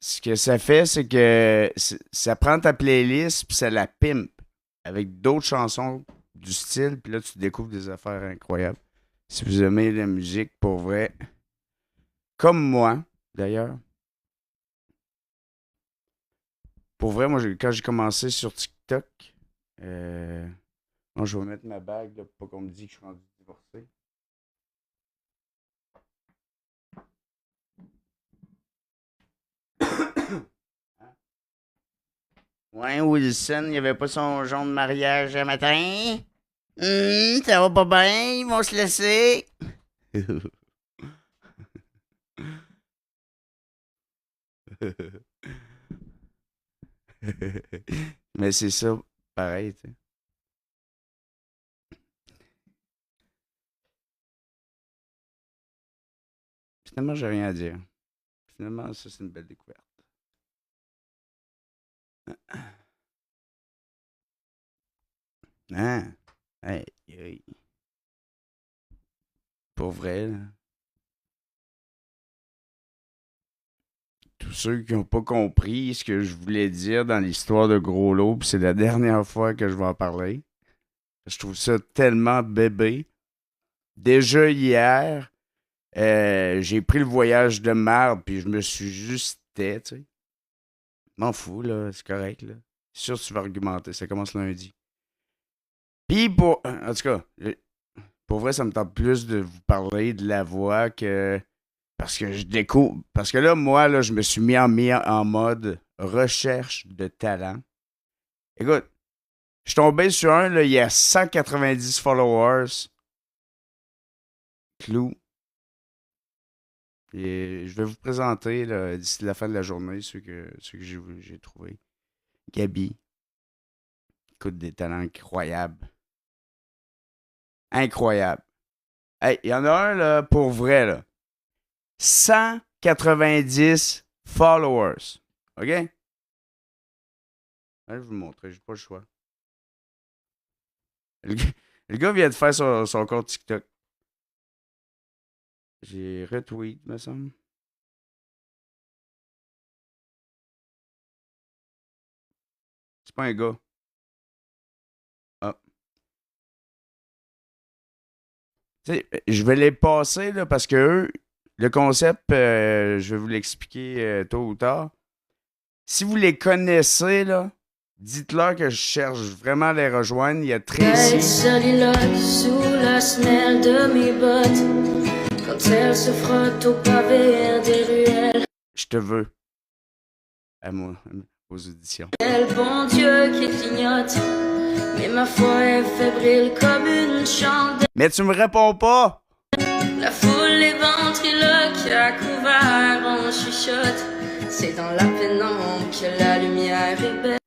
ce que ça fait, c'est que ça prend ta playlist puis ça la pimpe avec d'autres chansons du style, puis là, tu découvres des affaires incroyables. Si vous aimez la musique, pour vrai, comme moi, d'ailleurs, pour vrai, moi, quand j'ai commencé sur TikTok, euh, moi, je vais mettre ma bague, là, pour pas qu'on me dise que je suis rendu divorcé. Ouais, Wilson, il avait pas son genre de mariage un matin. Ça va pas bien, ils vont se laisser. Mais c'est ça, pareil, tu sais. Finalement, j'ai rien à dire. Finalement, ça, c'est une belle découverte. Hein? Hey, hey. Pour vrai, là. Tous ceux qui n'ont pas compris ce que je voulais dire dans l'histoire de Gros Lot, puis c'est la dernière fois que je vais en parler. Je trouve ça tellement bébé. Déjà hier, j'ai pris le voyage de merde, puis je me suis juste tais, tu sais. M'en fous, là, c'est correct, là. C'est sûr que tu vas argumenter, ça commence lundi. Puis pour. En tout cas, pour vrai, ça me tente plus de vous parler de la voix que. Parce que je découvre. Parce que là, moi, là, je me suis mis en mode recherche de talent. Écoute, je suis tombé sur un, là, il y a 190 followers. Clou. Et je vais vous présenter là, d'ici la fin de la journée ceux que j'ai trouvé. Gabi. Écoute, des talents incroyables. Incroyables. Hey, il y en a un, là, pour vrai, là. 190 followers. OK? Allez, je vais vous montrer, j'ai pas le choix. Le gars, le gars vient de faire son compte TikTok. J'ai retweet, me semble. C'est pas un gars. Ah. Tu sais, je vais les passer là, parce que eux, le concept, je vais vous l'expliquer tôt ou tard. Si vous les connaissez, là, dites-leur que je cherche vraiment à les rejoindre. Il y a Tracy. Sous la semelle de mes bottes, quand elle se frotte au pavé des ruelles. Je te veux. À moi, aux auditions. Quel bon Dieu qui clignote, mais ma foi est fébrile comme une chandelle. Mais tu me réponds pas! La foule est ventriloque à couvert en chuchote. C'est dans la pénombre que la lumière est belle.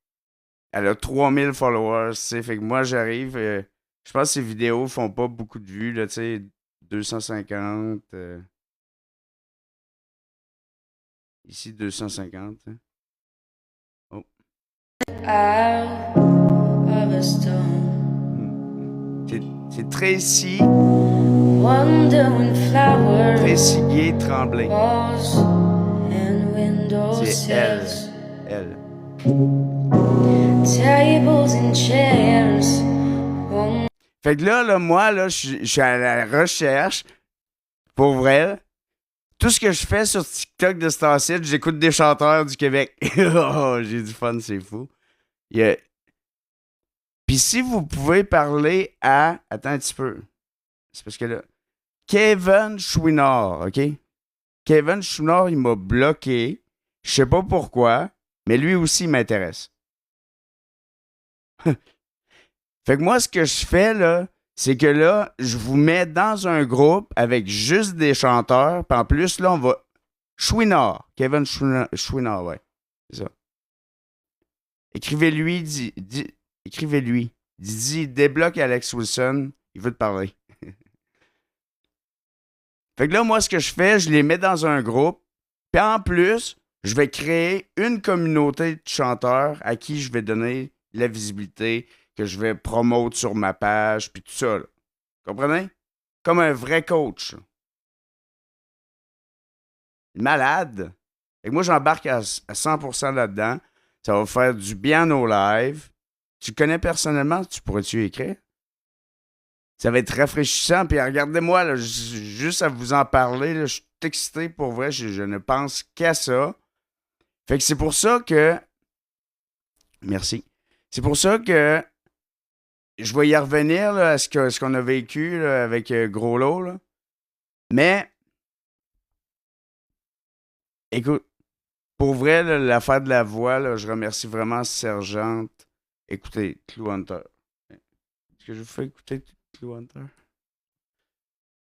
Elle a 3000 followers, tu sais. Fait que moi, j'arrive. Je pense que ses vidéos font pas beaucoup de vues, là, tu sais. 250. Ici, 250. Hein. Oh. Out of a stone. C'est Tracy. Wandering flowers. Tracy Gay Tremblay. Walls and window C'est elle. sills. Elle. Tables and chairs. Oh, Fait que là, moi, là, je suis à la recherche. Pour vrai. Tout ce que je fais sur TikTok de Star City, j'écoute des chanteurs du Québec. Oh, j'ai du fun, c'est fou. Il y a- Puis si vous pouvez parler à. Attends un petit peu. C'est parce que là. Kevin Chouinard, OK? Kevin Chouinard, il m'a bloqué. Je sais pas pourquoi, mais lui aussi il m'intéresse. Fait que moi, ce que je fais, là, c'est que là, je vous mets dans un groupe avec juste des chanteurs. Puis en plus, là, on va. Chouinard. Kevin Chouinard, ouais. C'est ça. Écrivez-lui, écrivez-lui. Dis, débloque Alex Wilson. Il veut te parler. Fait que là, moi, ce que je fais, je les mets dans un groupe. Puis en plus, je vais créer une communauté de chanteurs à qui je vais donner la visibilité, que je vais promouvoir sur ma page, puis tout ça. Là. Comprenez? Comme un vrai coach. Malade. Fait que moi, j'embarque à 100% là-dedans. Ça va faire du bien au live. Tu le connais personnellement, tu pourrais-tu écrire? Ça va être rafraîchissant. Puis regardez-moi, là, juste à vous en parler, là, je suis excité pour vrai. Je ne pense qu'à ça. Fait que c'est pour ça que. Merci. C'est pour ça que je vais y revenir là, à ce qu'on a vécu là, avec Gros Lot. Là. Mais, écoute, pour vrai, là, l'affaire de la voix, là, je remercie vraiment Sergente. Écoutez, Clou Hunter. Est-ce que je vous fais écouter Clou Hunter?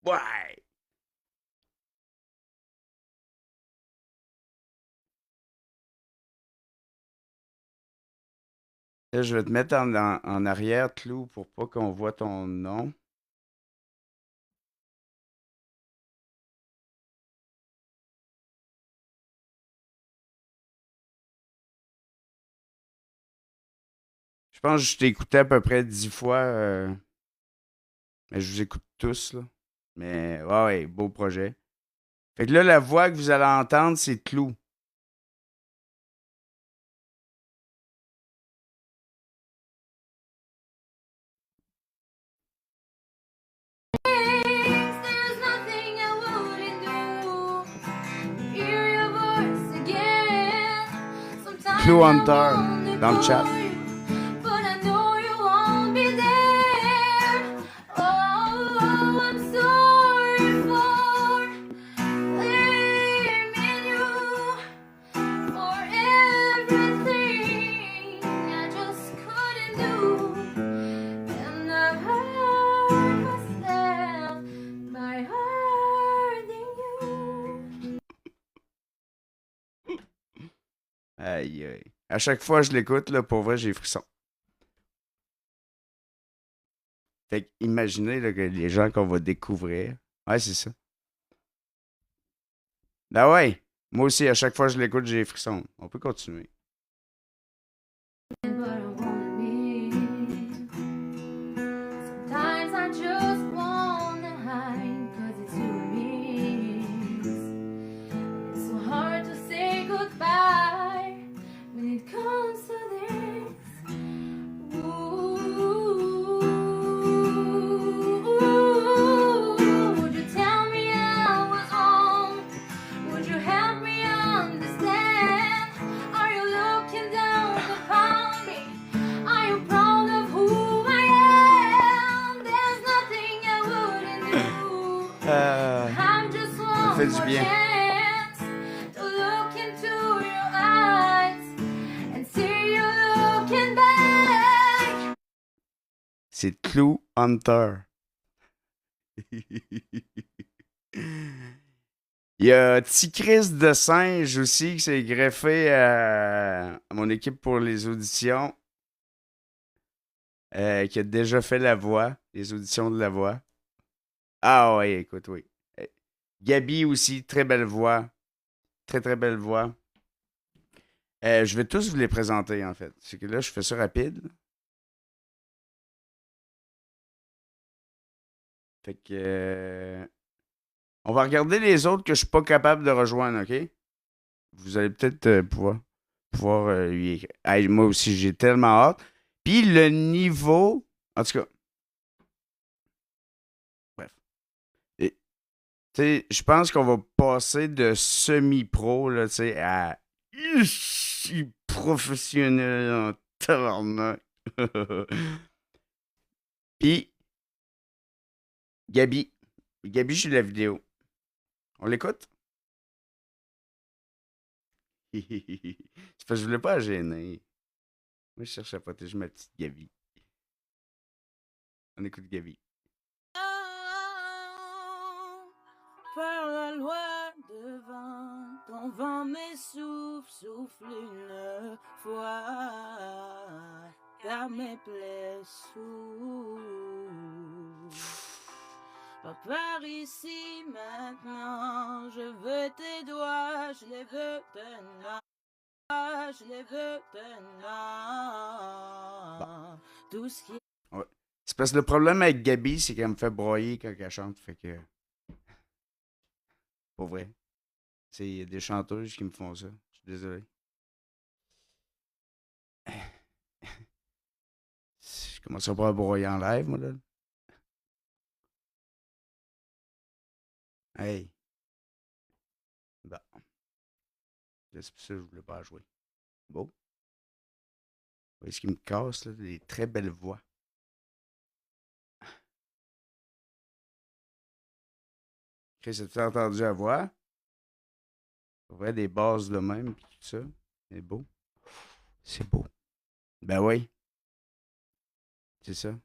Ouais! Là, je vais te mettre en arrière, Clou, pour pas qu'on voit ton nom. Je pense que je t'ai écouté à peu près 10 fois. Mais je vous écoute tous, là. Mais, ouais, ouais, beau projet. Fait que là, la voix que vous allez entendre, c'est Clou. There's nothing I wouldn't do. Hear your voice again. Clou Sometimes I Hunter, wanna dans le chat. call you, but I know you won't be there. Oh, I'm sorry for blaming you for everything I just couldn't do. And I hurt myself by hurting you. Aïe, aïe. À chaque fois que je l'écoute, là, pour vrai, j'ai frisson. Fait que imaginez là, que les gens qu'on va découvrir. Ouais, c'est ça. Ben ouais. Moi aussi, à chaque fois que je l'écoute, j'ai frisson. On peut continuer. But I wanna be. Sometimes I just wanna hide, 'cause it's you and me. It's so hard to say goodbye when it comes to this. Would you tell me I was wrong? Would you help me understand? Are you looking down upon me? Are you proud of who I am? There's nothing I wouldn't do. I just want fait du more bien. chance to look into your eyes and see you looking back. C'est Clou Hunter. Il y a Ticris de Singe aussi qui s'est greffé à mon équipe pour les auditions. Qui a déjà fait la voix, les auditions de la voix. Ah ouais, écoute, oui. Gabi aussi, très belle voix. Très, très belle voix. Je vais tous vous les présenter, en fait. C'est que là, je fais ça rapide. Fait que... on va regarder les autres que je suis pas capable de rejoindre, OK? Vous allez peut-être pouvoir lui écrire. Hey, moi aussi, j'ai tellement hâte. Puis le niveau... En tout cas, bref. Et, tu sais, je pense qu'on va passer de semi-pro, là, tu sais, à... Je suis professionnel en tabarnak. Puis, Gabi. Gabi, j'ai la vidéo. On l'écoute? C'est parce que je voulais pas la gêner. Moi, je cherche à protéger ma petite Gabi. On écoute Gabi. Par la loi devant ton vent m'essouffle, souffle une fois, car mes plaies souffrent. Pas par ici maintenant, je veux tes doigts, je les veux tenir. Je les veux tenir. Tout ce qui Ouais. C'est parce que le problème avec Gabi, c'est qu'elle me fait broyer quand elle chante. Fait que. Pour vrai. C'est des chanteuses qui me font ça. Je suis désolé. Je commencerai pas à broyer en live, moi, là. Hey. Bon. C'est pour ça que je voulais pas jouer. Bon. Vous voyez ce qui me casse, là? Des très belles voix. Chris, as-tu entendu la voix? Pour vrai, des bases de même, pis tout ça. C'est beau. C'est beau. Ben oui, c'est ça.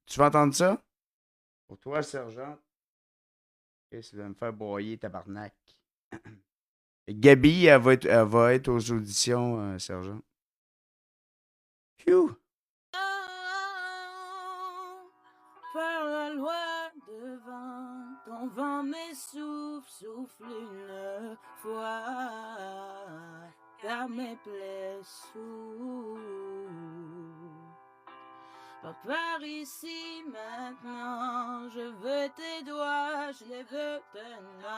Tu vas entendre ça? Pour toi, sergent, Chris, il va me faire broyer, tabarnak. Gabi, elle va être aux auditions, sergent. Phew! Par la loi devant ton vent m'essouffle, souffle une fois, car mes plaies s'ouvrent. Pas par ici maintenant, je veux tes doigts, je les veux tenir,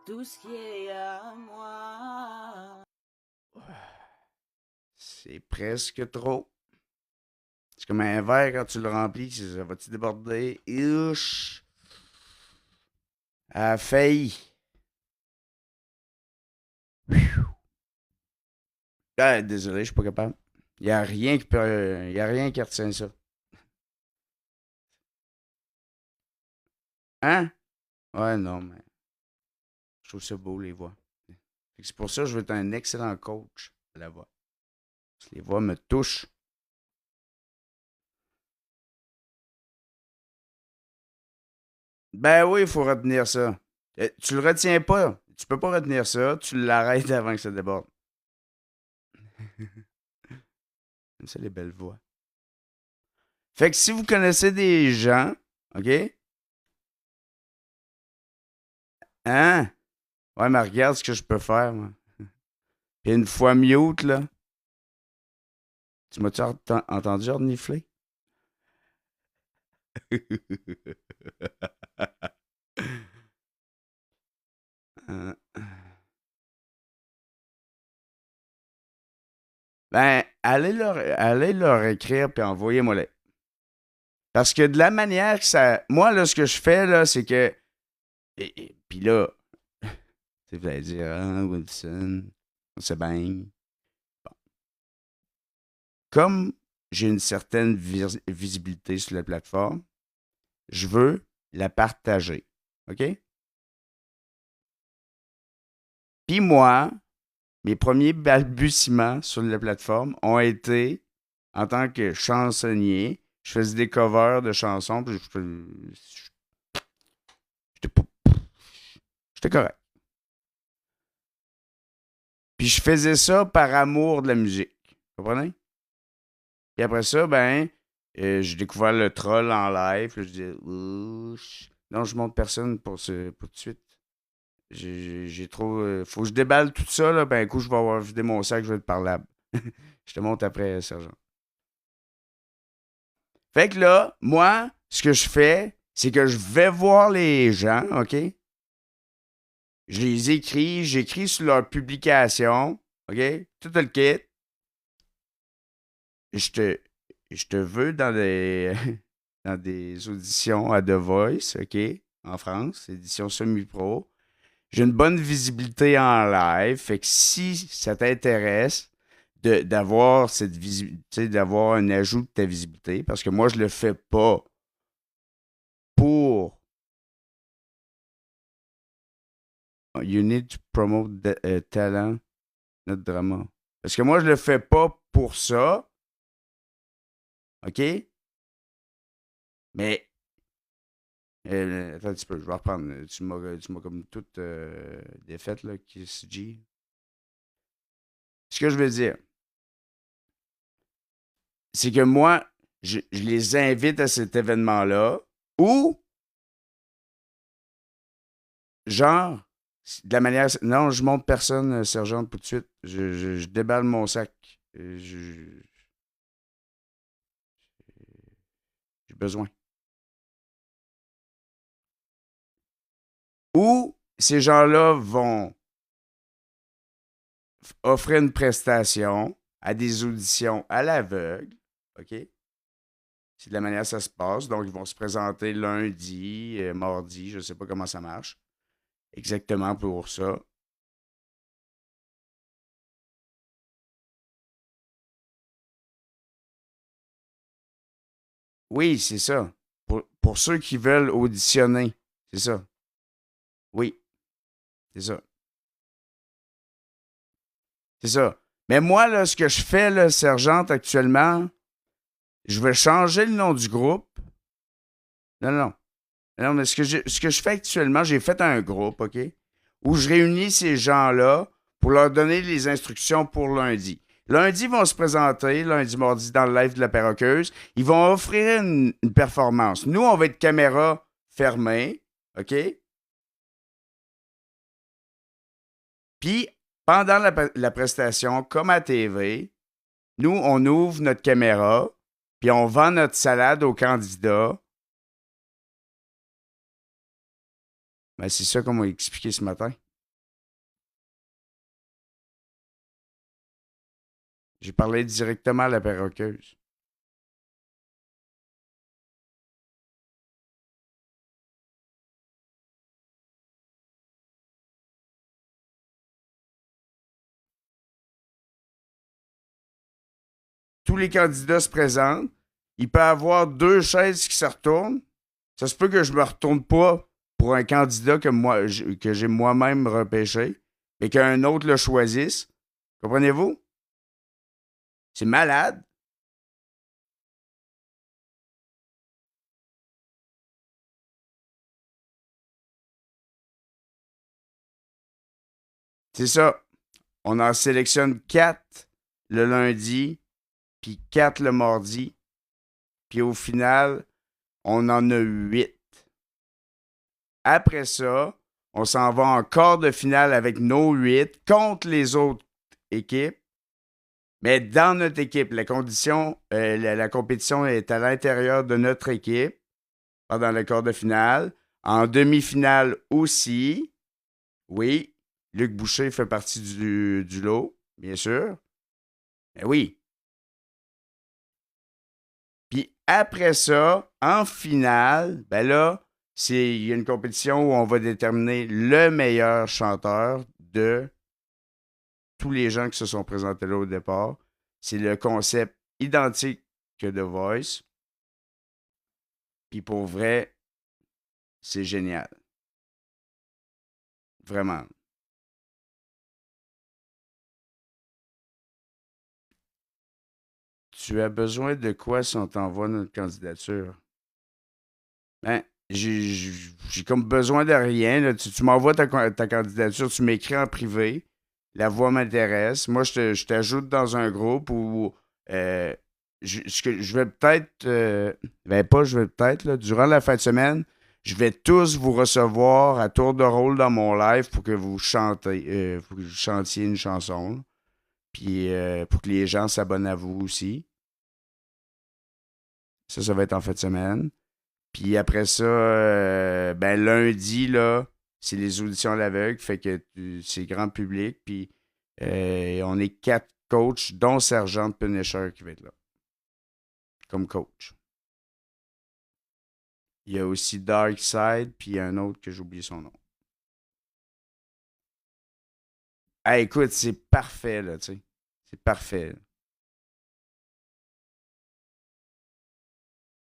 tout ce qui est à moi. C'est presque trop. C'est comme un verre quand tu le remplis, ça va-tu déborder? Ouch! Elle a failli. Ah, désolé, je suis pas capable. Il n'y a rien qui peut. Il y a rien qui retient ça. Hein? Ouais, non, mais je trouve ça beau, les voix. Fait que c'est pour ça que je veux être un excellent coach à la voix. Parce que les voix me touchent. Ben oui, il faut retenir ça. Tu le retiens pas. Tu peux pas retenir ça. Tu l'arrêtes avant que ça déborde. Comme ça, les belles voix. Fait que si vous connaissez des gens, OK? Hein? Ouais, mais regarde ce que je peux faire, moi. Puis une fois mute, là. Tu m'as-tu entendu renifler? Euh, Ben, allez leur écrire puis envoyez-moi-les. Parce que de la manière que ça. Moi, là, ce que je fais, là, c'est que. Puis là, vous allez dire, ah, Wilson, on se baigne. Bon. Comme j'ai une certaine visibilité sur la plateforme, je veux la partager. OK? Puis moi, mes premiers balbutiements sur la plateforme ont été en tant que chansonnier. Je faisais des covers de chansons, puis j'étais correct. Puis je faisais ça par amour de la musique. Vous comprenez? Puis après ça, ben, j'ai découvert le troll en live. Puis je disais, ouch. Non, je montre personne pour tout de suite. J'ai trop. Faut que je déballe tout ça, là. Ben, un coup, je vais avoir vidé mon sac, je vais être parlable. Je te montre après, sergent. Fait que là, moi, ce que je fais, c'est que je vais voir les gens, OK? Je les écris, j'écris sur leur publication, OK? Tout le kit. Je te, je te veux dans des, dans des auditions à The Voice, OK? En France, édition semi-pro. J'ai une bonne visibilité en live. Fait que si ça t'intéresse d'avoir cette visibilité, d'avoir un ajout de ta visibilité, parce que moi, je le fais pas pour You need to promote talent, not drama. Parce que moi, je le fais pas pour ça. OK? Mais. Attends un petit peu, je vais reprendre. Tu m'as comme toute défaite, là, Kiss G. Ce que je veux dire, c'est que moi, je les invite à cet événement-là où, genre, de la manière. Non, je monte personne, sergent, tout de suite. Je déballe mon sac. besoin. Ou ces gens-là vont offrir une prestation à des auditions à l'aveugle, OK? C'est de la manière que ça se passe. Donc, ils vont se présenter lundi, mardi, je ne sais pas comment ça marche. Exactement pour ça. Oui, c'est ça. Pour ceux qui veulent auditionner, c'est ça. Oui, c'est ça. C'est ça. Mais moi, là, ce que je fais, là, sergente, actuellement, je vais changer le nom du groupe. Non, non. Non, mais ce que je fais actuellement, j'ai fait un groupe, OK? Où je réunis ces gens-là pour leur donner les instructions pour lundi. Lundi, ils vont se présenter, lundi, mardi, dans le live de la perroqueuse. Ils vont offrir une performance. Nous, on va être caméra fermée, OK? Puis, pendant la prestation, comme à TV, nous, on ouvre notre caméra, puis on vend notre salade aux candidats. Ben, c'est ça qu'on m'a expliqué ce matin. J'ai parlé directement à la perroqueuse. Tous les candidats se présentent. Il peut y avoir deux chaises qui se retournent. Ça se peut que je me retourne pas pour un candidat que j'ai moi-même repêché, mais qu'un autre le choisisse. Comprenez-vous? C'est malade. C'est ça. On en sélectionne 4 le lundi, puis 4 le mardi. Puis au final, on en a 8. Après ça, on s'en va en quart de finale avec nos 8 contre les autres équipes. Mais dans notre équipe, la compétition est à l'intérieur de notre équipe pendant le quart de finale. En demi-finale aussi, oui, Luc Boucher fait partie du lot, bien sûr. Mais oui. Puis après ça, en finale, ben là, il y a une compétition où on va déterminer le meilleur chanteur de tous les gens qui se sont présentés là au départ. C'est le concept identique que The Voice. Puis pour vrai, c'est génial. Vraiment. Tu as besoin de quoi si on t'envoie notre candidature? Ben, j'ai comme besoin de rien. Là. Tu m'envoies ta candidature, tu m'écris en privé. La voix m'intéresse. Moi, je t'ajoute dans un groupe où je vais peut-être. Ben, pas je vais peut-être, là, durant la fin de semaine, je vais tous vous recevoir à tour de rôle dans mon live pour que vous pour que vous chantiez une chanson. Là. Puis pour que les gens s'abonnent à vous aussi. Ça va être en fin de semaine. Puis après ça, ben lundi, là, c'est les auditions à l'aveugle, fait que c'est grand public. Puis on est 4 coachs, dont Sergent Punisher qui va être là, comme coach. Il y a aussi Darkside, puis il y a un autre que j'ai oublié son nom. Ah, écoute, c'est parfait, là, tu sais. C'est parfait. Là.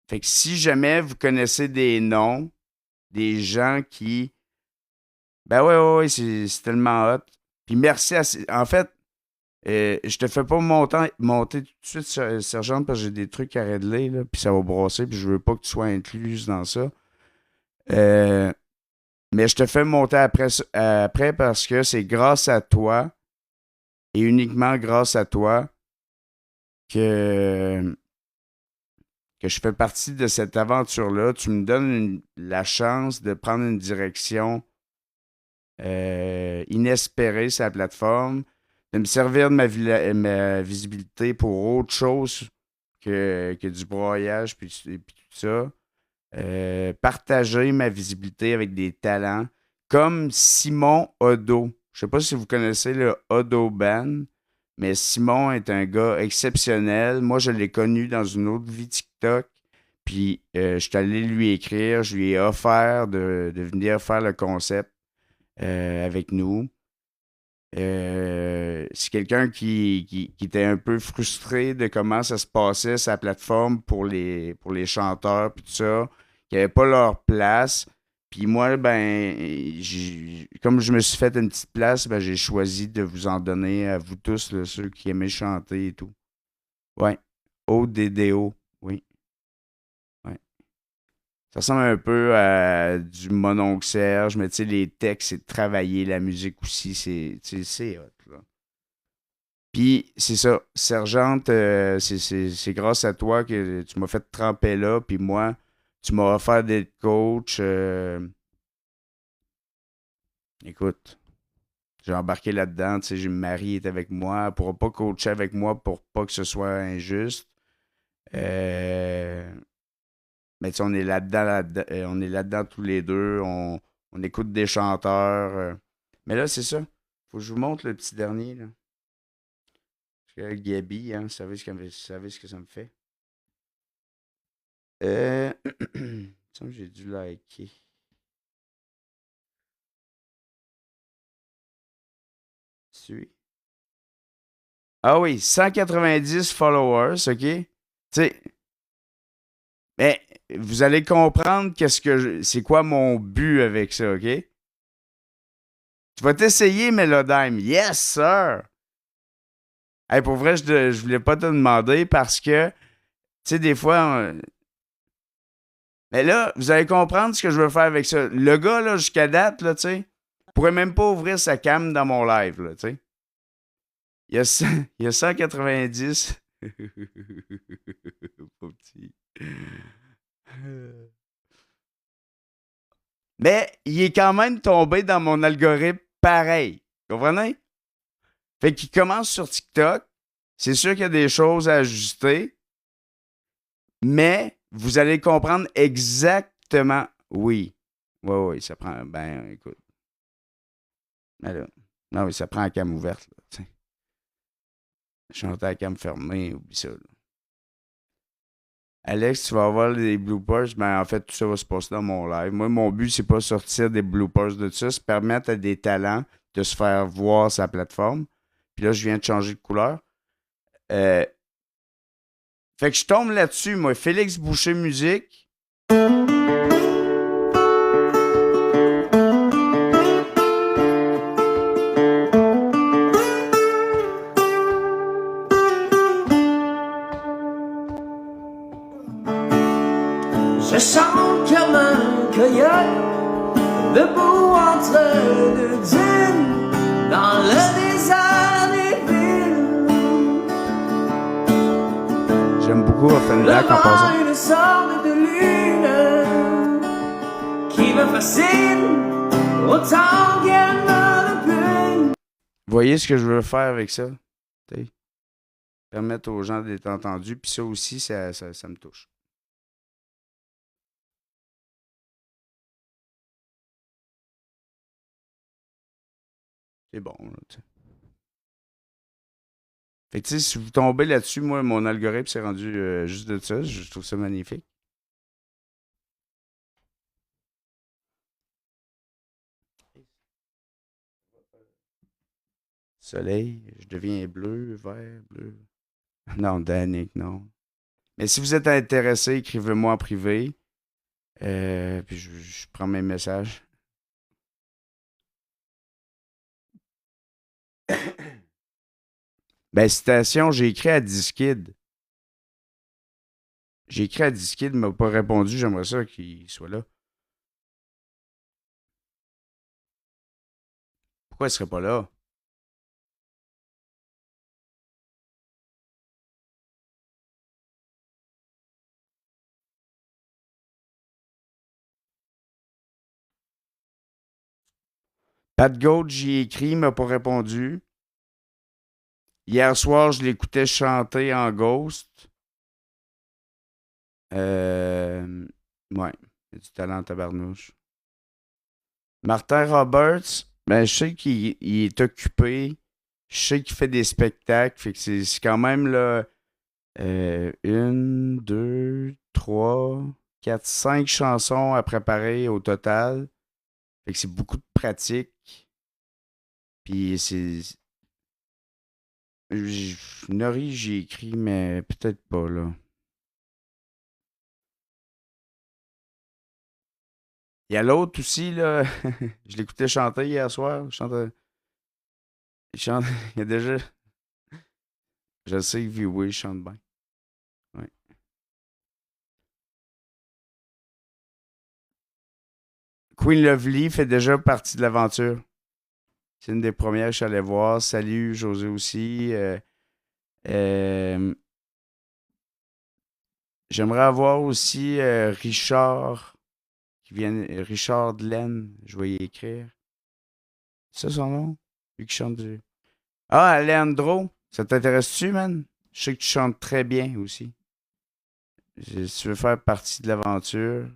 Fait que si jamais vous connaissez des noms, des gens qui. Ben ouais, c'est tellement hot. Puis merci à. En fait, je te fais pas monter tout de suite, sergent, parce que j'ai des trucs à régler, là, puis ça va brasser, puis je veux pas que tu sois incluse dans ça. Mais je te fais monter après parce que c'est grâce à toi, et uniquement grâce à toi, que, que je fais partie de cette aventure-là. Tu me donnes la chance de prendre une direction inespérée sur la plateforme, de me servir de ma visibilité pour autre chose que du broyage puis tout ça. Partager ma visibilité avec des talents comme Simon Odo. Je sais pas si vous connaissez le Odo Band, mais Simon est un gars exceptionnel. Moi, je l'ai connu dans une autre vie TikTok. Puis, je suis allé lui écrire. Je lui ai offert de venir faire le concept avec nous. C'est quelqu'un qui était un peu frustré de comment ça se passait, sa plateforme pour les chanteurs, puis tout ça, qui n'avaient pas leur place. Puis moi, ben, comme je me suis fait une petite place, ben, j'ai choisi de vous en donner à vous tous, là, ceux qui aimaient chanter et tout. Ouais. ODDO. Oui. Ouais. Ça ressemble un peu à du Mononcle Serge, mais tu sais, les textes, c'est de travailler la musique aussi, c'est hot, là. Puis, c'est ça, Sergente, c'est grâce à toi que tu m'as fait tremper là, puis moi, tu m'as offert d'être coach. Écoute, j'ai embarqué là-dedans, tu sais, j'ai Marie est avec moi, elle pourra pas coacher avec moi pour pas que ce soit injuste. Euh, mais tu sais, on est là-dedans tous les deux, on écoute des chanteurs. Mais là, c'est ça. Faut que je vous montre le petit dernier, là. Parce que Gabi, hein, vous savez ce que ça me fait. Il me semble que j'ai dû liker. Suis. Ah oui, 190 followers, OK? Tu sais, mais vous allez comprendre c'est quoi mon but avec ça, OK? Tu vas t'essayer, Melodyne. Yes, sir! Hey, pour vrai, je voulais pas te demander parce que, tu sais, des fois, mais là, vous allez comprendre ce que je veux faire avec ça. Le gars, là, jusqu'à date, là, tu sais, pourrait même pas ouvrir sa cam dans mon live, là, tu sais. Il y a 190. Pauvre petit. Mais il est quand même tombé dans mon algorithme pareil. Comprenez? Fait qu'il commence sur TikTok. C'est sûr qu'il y a des choses à ajuster, mais vous allez comprendre exactement. Oui. Oui, oui, ça prend. Ben, écoute. Ben là, non, oui, ça prend la cam ouverte, là, tu sais. Chanter à la cam fermée, oublie ça, là. Alex, tu vas avoir des bloopers. Ben, en fait, tout ça va se passer dans mon live. Moi, mon but, c'est pas sortir des bloopers de ça, c'est permettre à des talents de se faire voir sa plateforme. Puis là, je viens de changer de couleur. Euh, Fait que je tombe là-dessus, moi. Félix Boucher Musique. Je chante comme un coyote, debout entre deux dunes, dans le désert des villes. J'aime beaucoup Offenbach en passant. Devant une sorte de lune qui me fascine autant qu'elle me répugne. Vous voyez ce que je veux faire avec ça? T'sais, permettre aux gens d'être entendus. Puis ça aussi, ça me touche. C'est bon, là, tu sais. Fait que, tu sais, si vous tombez là-dessus, moi, mon algorithme s'est rendu juste de ça. Je trouve ça magnifique. Soleil, je deviens bleu, vert, bleu. Non, Danick, non. Mais si vous êtes intéressé, écrivez-moi en privé. Puis je prends mes messages. Ben, citation, j'ai écrit à Diskid. J'ai écrit à Diskid, il m'a pas répondu. J'aimerais ça qu'il soit là. Pourquoi il serait pas là? Pat Gold, j'y ai écrit, il m'a pas répondu. Hier soir, je l'écoutais chanter en ghost. Ouais, il a du talent en tabarnouche. Martin Roberts, ben, je sais qu'il est occupé. Je sais qu'il fait des spectacles. Fait que c'est quand même là, une, deux, trois, quatre, cinq chansons à préparer au total. Fait que c'est beaucoup de pratique. Puis c'est. Nori, j'ai écrit, mais peut-être pas là. Il y a l'autre aussi, là. Je l'écoutais chanter hier soir. Il chante. Il y a déjà. Je sais que V-Way chante bien. Ouais. Queen Lovely fait déjà partie de l'aventure. C'est une des premières que je suis allé voir. Salut, José aussi. Euh, J'aimerais avoir aussi Richard, Richard Delaine. Je vais y écrire. C'est ça son nom? Lui qui chante du. Ah, Alejandro, ça t'intéresse-tu, man? Je sais que tu chantes très bien aussi. Si tu veux faire partie de l'aventure.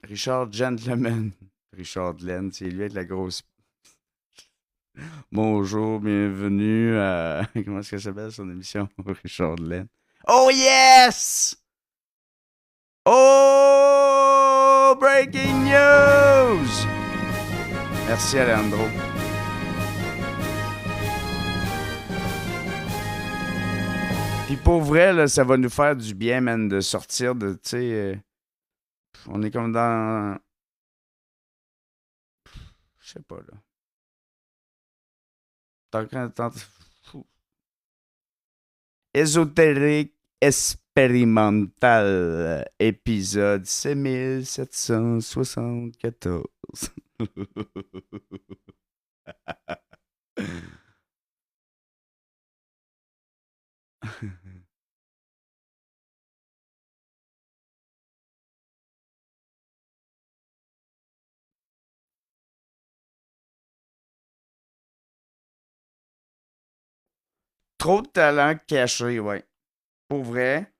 Richard Gentleman. Richard Delaine, c'est lui avec la grosse. Bonjour, bienvenue à. Comment est-ce qu'elle s'appelle son émission? Richard Delaine. Oh yes! Oh! Breaking news! Merci, Alejandro. Puis pour vrai, là, ça va nous faire du bien, man, de sortir de, tu sais, on est comme dans, je sais pas, là. Fou. Ésotérique expérimental, épisode 5774. Trop de talent caché, ouais. Pour vrai.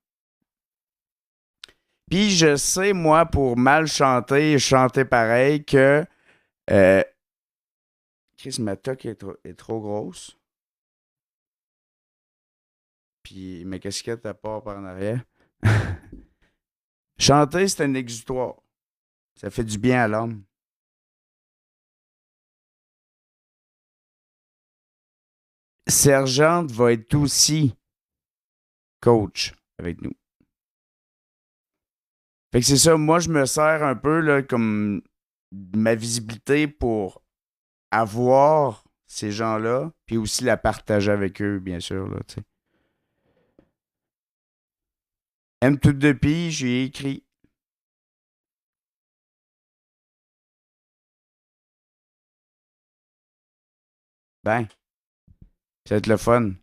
Puis je sais, moi, pour mal chanter et chanter pareil, que euh, Chris, ma toque est trop grosse. Puis mes casquettes à part par en arrière. Chanter, c'est un exutoire. Ça fait du bien à l'homme. Sergente va être aussi coach avec nous. Fait que c'est ça, moi je me sers un peu là, comme ma visibilité pour avoir ces gens-là, puis aussi la partager avec eux, bien sûr. Là, tu sais. M tout depuis, j'ai écrit. Ben, ça va être le fun.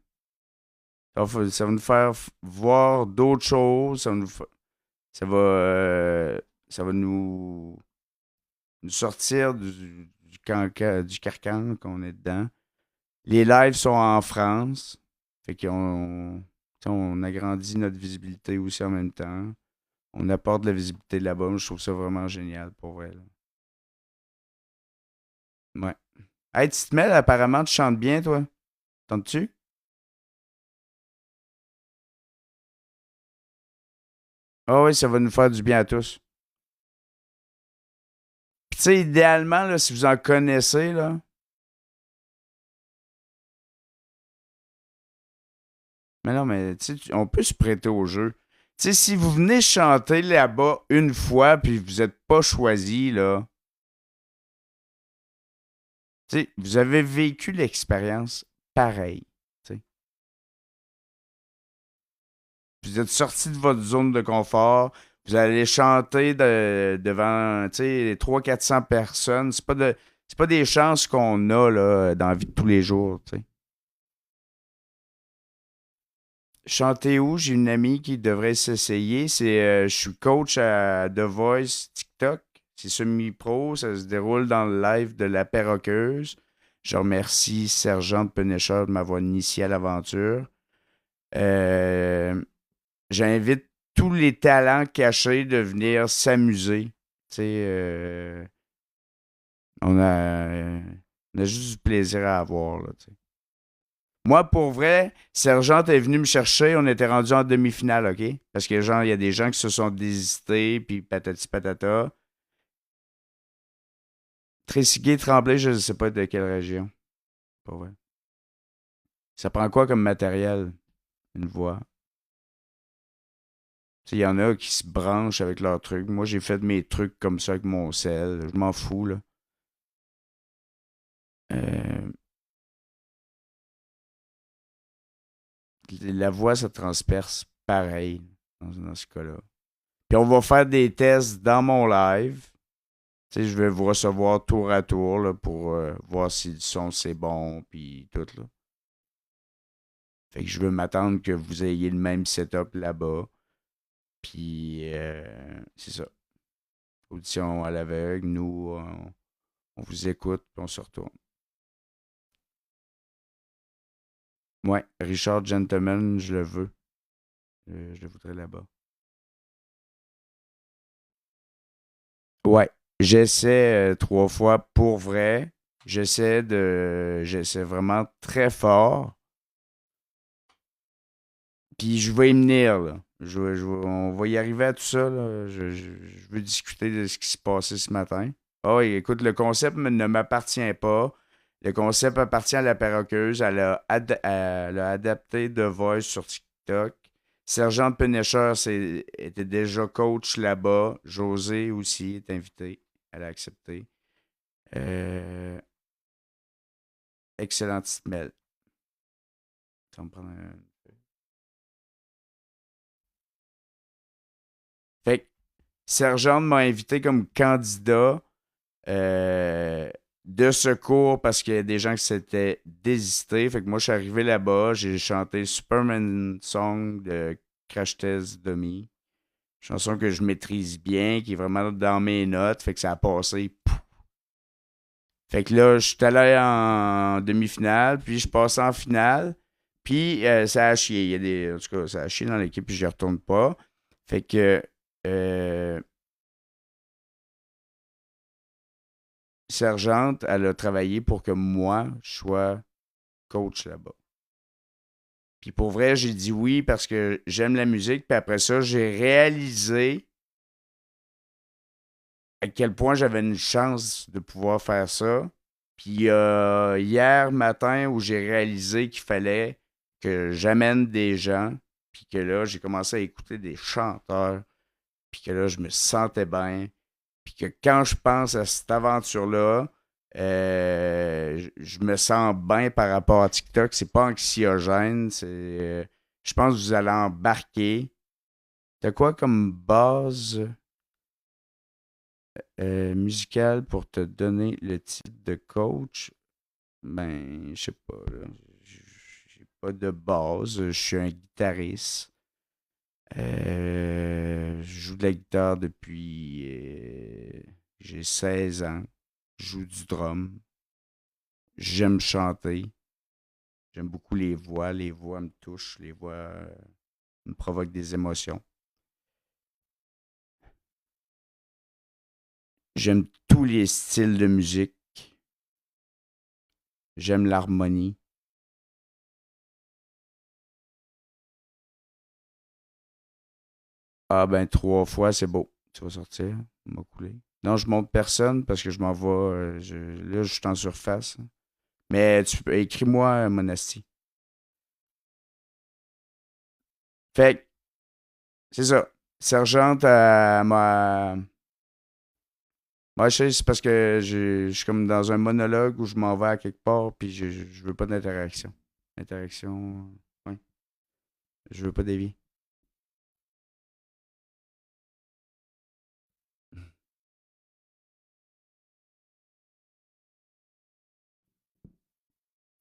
Ça va nous faire voir d'autres choses. Ça va, ça va nous sortir du carcan qu'on est dedans. Les lives sont en France. Fait qu'on on agrandit notre visibilité aussi en même temps. On apporte de la visibilité là-bas. Je trouve ça vraiment génial pour vrai. Là. Ouais. Hey, Titmel, apparemment, tu chantes bien, toi. T'entends-tu? Ah oui, ça va nous faire du bien à tous. Puis, tu sais, idéalement, là, si vous en connaissez, là. Mais non, mais tu sais, on peut se prêter au jeu. Tu sais, si vous venez chanter là-bas une fois, puis vous n'êtes pas choisi, là. Tu sais, vous avez vécu l'expérience pareil. Tu sais. Vous êtes sorti de votre zone de confort. Vous allez chanter devant, tu sais, 300-400 personnes. C'est pas des chances qu'on a, là, dans la vie de tous les jours, tu sais. Chanter où? J'ai une amie qui devrait s'essayer. Je suis coach à The Voice TikTok. C'est semi-pro, ça se déroule dans le live de La Perroqueuse. Je remercie Sergent Punisher de m'avoir initié à l'aventure. Euh, J'invite tous les talents cachés de venir s'amuser. Tu sais, on a juste du plaisir à avoir, là, tu sais. Moi, pour vrai, Sergent est venu me chercher, on était rendu en demi-finale, OK? Parce que, genre, il y a des gens qui se sont désistés, puis patati patata. Trésigé, Tremblay, je ne sais pas de quelle région. Pas vrai. Ça prend quoi comme matériel? Une voix. Il y en a qui se branchent avec leurs trucs. Moi, j'ai fait mes trucs comme ça avec mon sel. Je m'en fous, là. Euh, la voix, ça transperce pareil dans ce cas-là. Puis on va faire des tests dans mon live. Tu sais, je vais vous recevoir tour à tour là, pour voir si le son c'est bon, puis tout, là. Fait que je veux m'attendre que vous ayez le même setup là-bas. Puis, c'est ça. Audition à l'aveugle, nous, on vous écoute, puis on se retourne. Ouais, Richard Gentleman, je le veux. Je le voudrais là-bas. Ouais, j'essaie 3 fois pour vrai. J'essaie vraiment très fort. Puis je vais y venir, là. On va y arriver à tout ça, là. Je veux discuter de ce qui s'est passé ce matin. Ah oui, écoute, le concept ne m'appartient pas. Le concept appartient à la perroqueuse. Elle a adapté The Voice sur TikTok. Sergent Punisher était déjà coach là-bas. José aussi est invité. Elle a accepté. Euh, Excellent petite mail. Ça va me prendre Fait que Sergent m'a invité comme candidat euh, de secours parce qu'il y a des gens qui s'étaient désistés. Fait que moi, je suis arrivé là-bas, j'ai chanté Superman Song de Crash Test Dummy. Chanson que je maîtrise bien, qui est vraiment dans mes notes. Fait que ça a passé. Pouf. Fait que là, je suis allé en demi-finale, puis je passe en finale. Puis ça a chié. En tout cas, ça a chié dans l'équipe, puis je n'y retourne pas. Fait que euh, Sergente, elle a travaillé pour que moi, je sois coach là-bas. Puis pour vrai, j'ai dit oui parce que j'aime la musique. Puis après ça, j'ai réalisé à quel point j'avais une chance de pouvoir faire ça. Puis hier matin où j'ai réalisé qu'il fallait que j'amène des gens, puis que là, j'ai commencé à écouter des chanteurs, puis que là, je me sentais bien. Puis que quand je pense à cette aventure-là, je me sens bien par rapport à TikTok. C'est pas anxiogène. Je pense que vous allez embarquer. T'as quoi comme base musicale pour te donner le titre de coach? Ben, je sais pas, là. J'ai pas de base. Je suis un guitariste. Je joue de la guitare depuis j'ai 16 ans. Je joue du drum. J'aime chanter. J'aime beaucoup les voix. Les voix me touchent. Les voix me provoquent des émotions. J'aime tous les styles de musique. J'aime l'harmonie. Ah ben 3 fois, c'est beau. Tu vas sortir. On m'a coulé. Non, je monte personne parce que je m'en vais. Là, je suis en surface. Mais écris-moi, Monastie. Fait que, c'est ça. Sergente, moi, c'est parce que je suis comme dans un monologue où je m'en vais à quelque part, puis je veux pas d'interaction. Interaction, ouais. Je veux pas d'avis.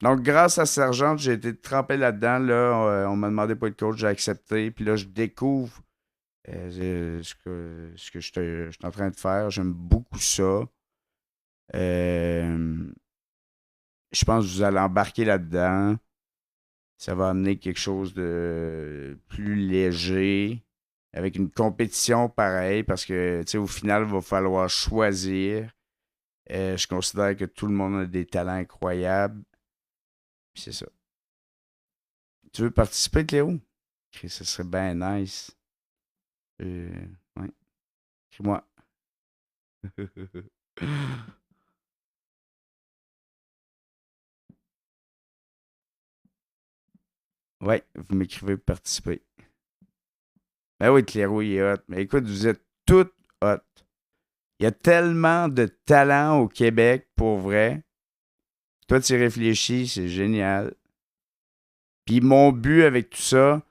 Donc, grâce à Sergente, j'ai été trempé là-dedans. Là, on m'a demandé pour être coach, j'ai accepté. Puis là, je découvre Ce que je suis en train de faire. J'aime beaucoup ça. Euh, je pense que vous allez embarquer là-dedans. Ça va amener quelque chose de plus léger, avec une compétition pareille, parce que, tu sais, au final, il va falloir choisir. Je considère que tout le monde a des talents incroyables. Puis c'est ça. Tu veux participer, Cléo? Chris, ça serait bien nice. Ouais. Écris-moi. Ouais, vous m'écrivez pour participer. Ben oui, Cléo, il est hot. Mais écoute, vous êtes toutes hot. Il y a tellement de talent au Québec, pour vrai. Toi, tu y réfléchis, c'est génial. Puis mon but avec tout ça,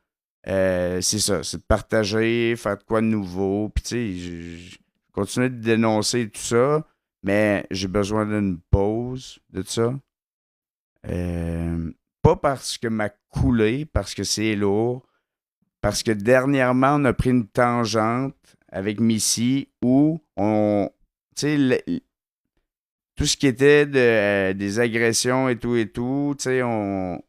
c'est ça, c'est de partager, faire de quoi de nouveau. Puis tu sais, je continue de dénoncer tout ça, mais j'ai besoin d'une pause de tout ça. Pas parce que m'a coulé, parce que c'est lourd, parce que dernièrement, on a pris une tangente avec Missy où tu sais, tout ce qui était des agressions et tout, tu sais, on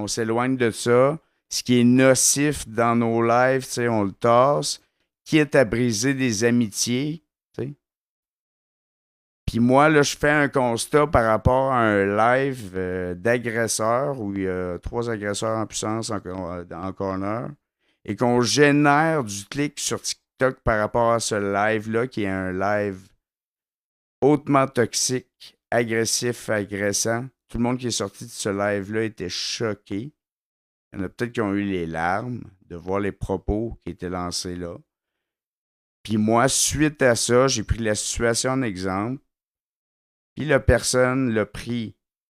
s'éloigne de ça. Ce qui est nocif dans nos lives, tu sais, on le tasse. Quitte à briser des amitiés, tu sais. Puis moi, là, je fais un constat par rapport à un live d'agresseurs où il y a 3 agresseurs en puissance en corner et qu'on génère du clic sur TikTok par rapport à ce live-là qui est un live hautement toxique, agressif, agressant. Tout le monde qui est sorti de ce live-là était choqué. Il y en a peut-être qui ont eu les larmes de voir les propos qui étaient lancés là. Puis moi, suite à ça, j'ai pris la situation en exemple. Puis la personne l'a pris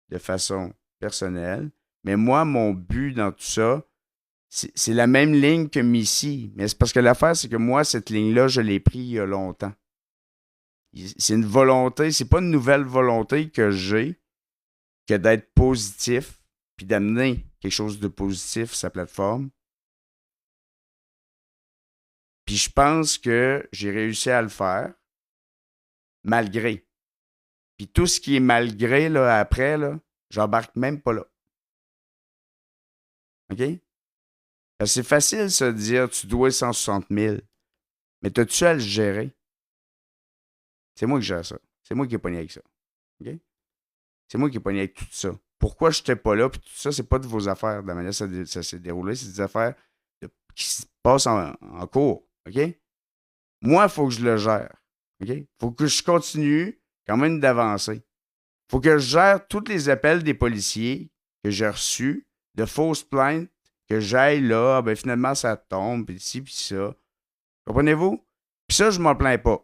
de façon personnelle. Mais moi, mon but dans tout ça, c'est la même ligne que Missy. Mais c'est parce que l'affaire, c'est que moi, cette ligne-là, je l'ai prise il y a longtemps. C'est une volonté, c'est pas une nouvelle volonté que j'ai que d'être positif puis d'amener quelque chose de positif sur sa plateforme. Puis je pense que j'ai réussi à le faire malgré. Puis tout ce qui est malgré, là, après, là, j'embarque même pas là. OK? Parce que c'est facile de se dire, tu dois 160 000. Mais t'as-tu à le gérer? C'est moi qui gère ça. C'est moi qui ai pogné avec ça. OK? C'est moi qui ai pogné avec tout ça. Pourquoi je n'étais pas là? Puis tout ça, c'est pas de vos affaires, de la manière que ça s'est déroulé. C'est des affaires qui se passent en cours. OK? Moi, il faut que je le gère. OK? Il faut que je continue quand même d'avancer. Il faut que je gère tous les appels des policiers que j'ai reçus, de fausses plaintes, que j'aille là, ben finalement ça tombe, puis ci, puis ça. Comprenez-vous? Puis ça, je m'en plains pas.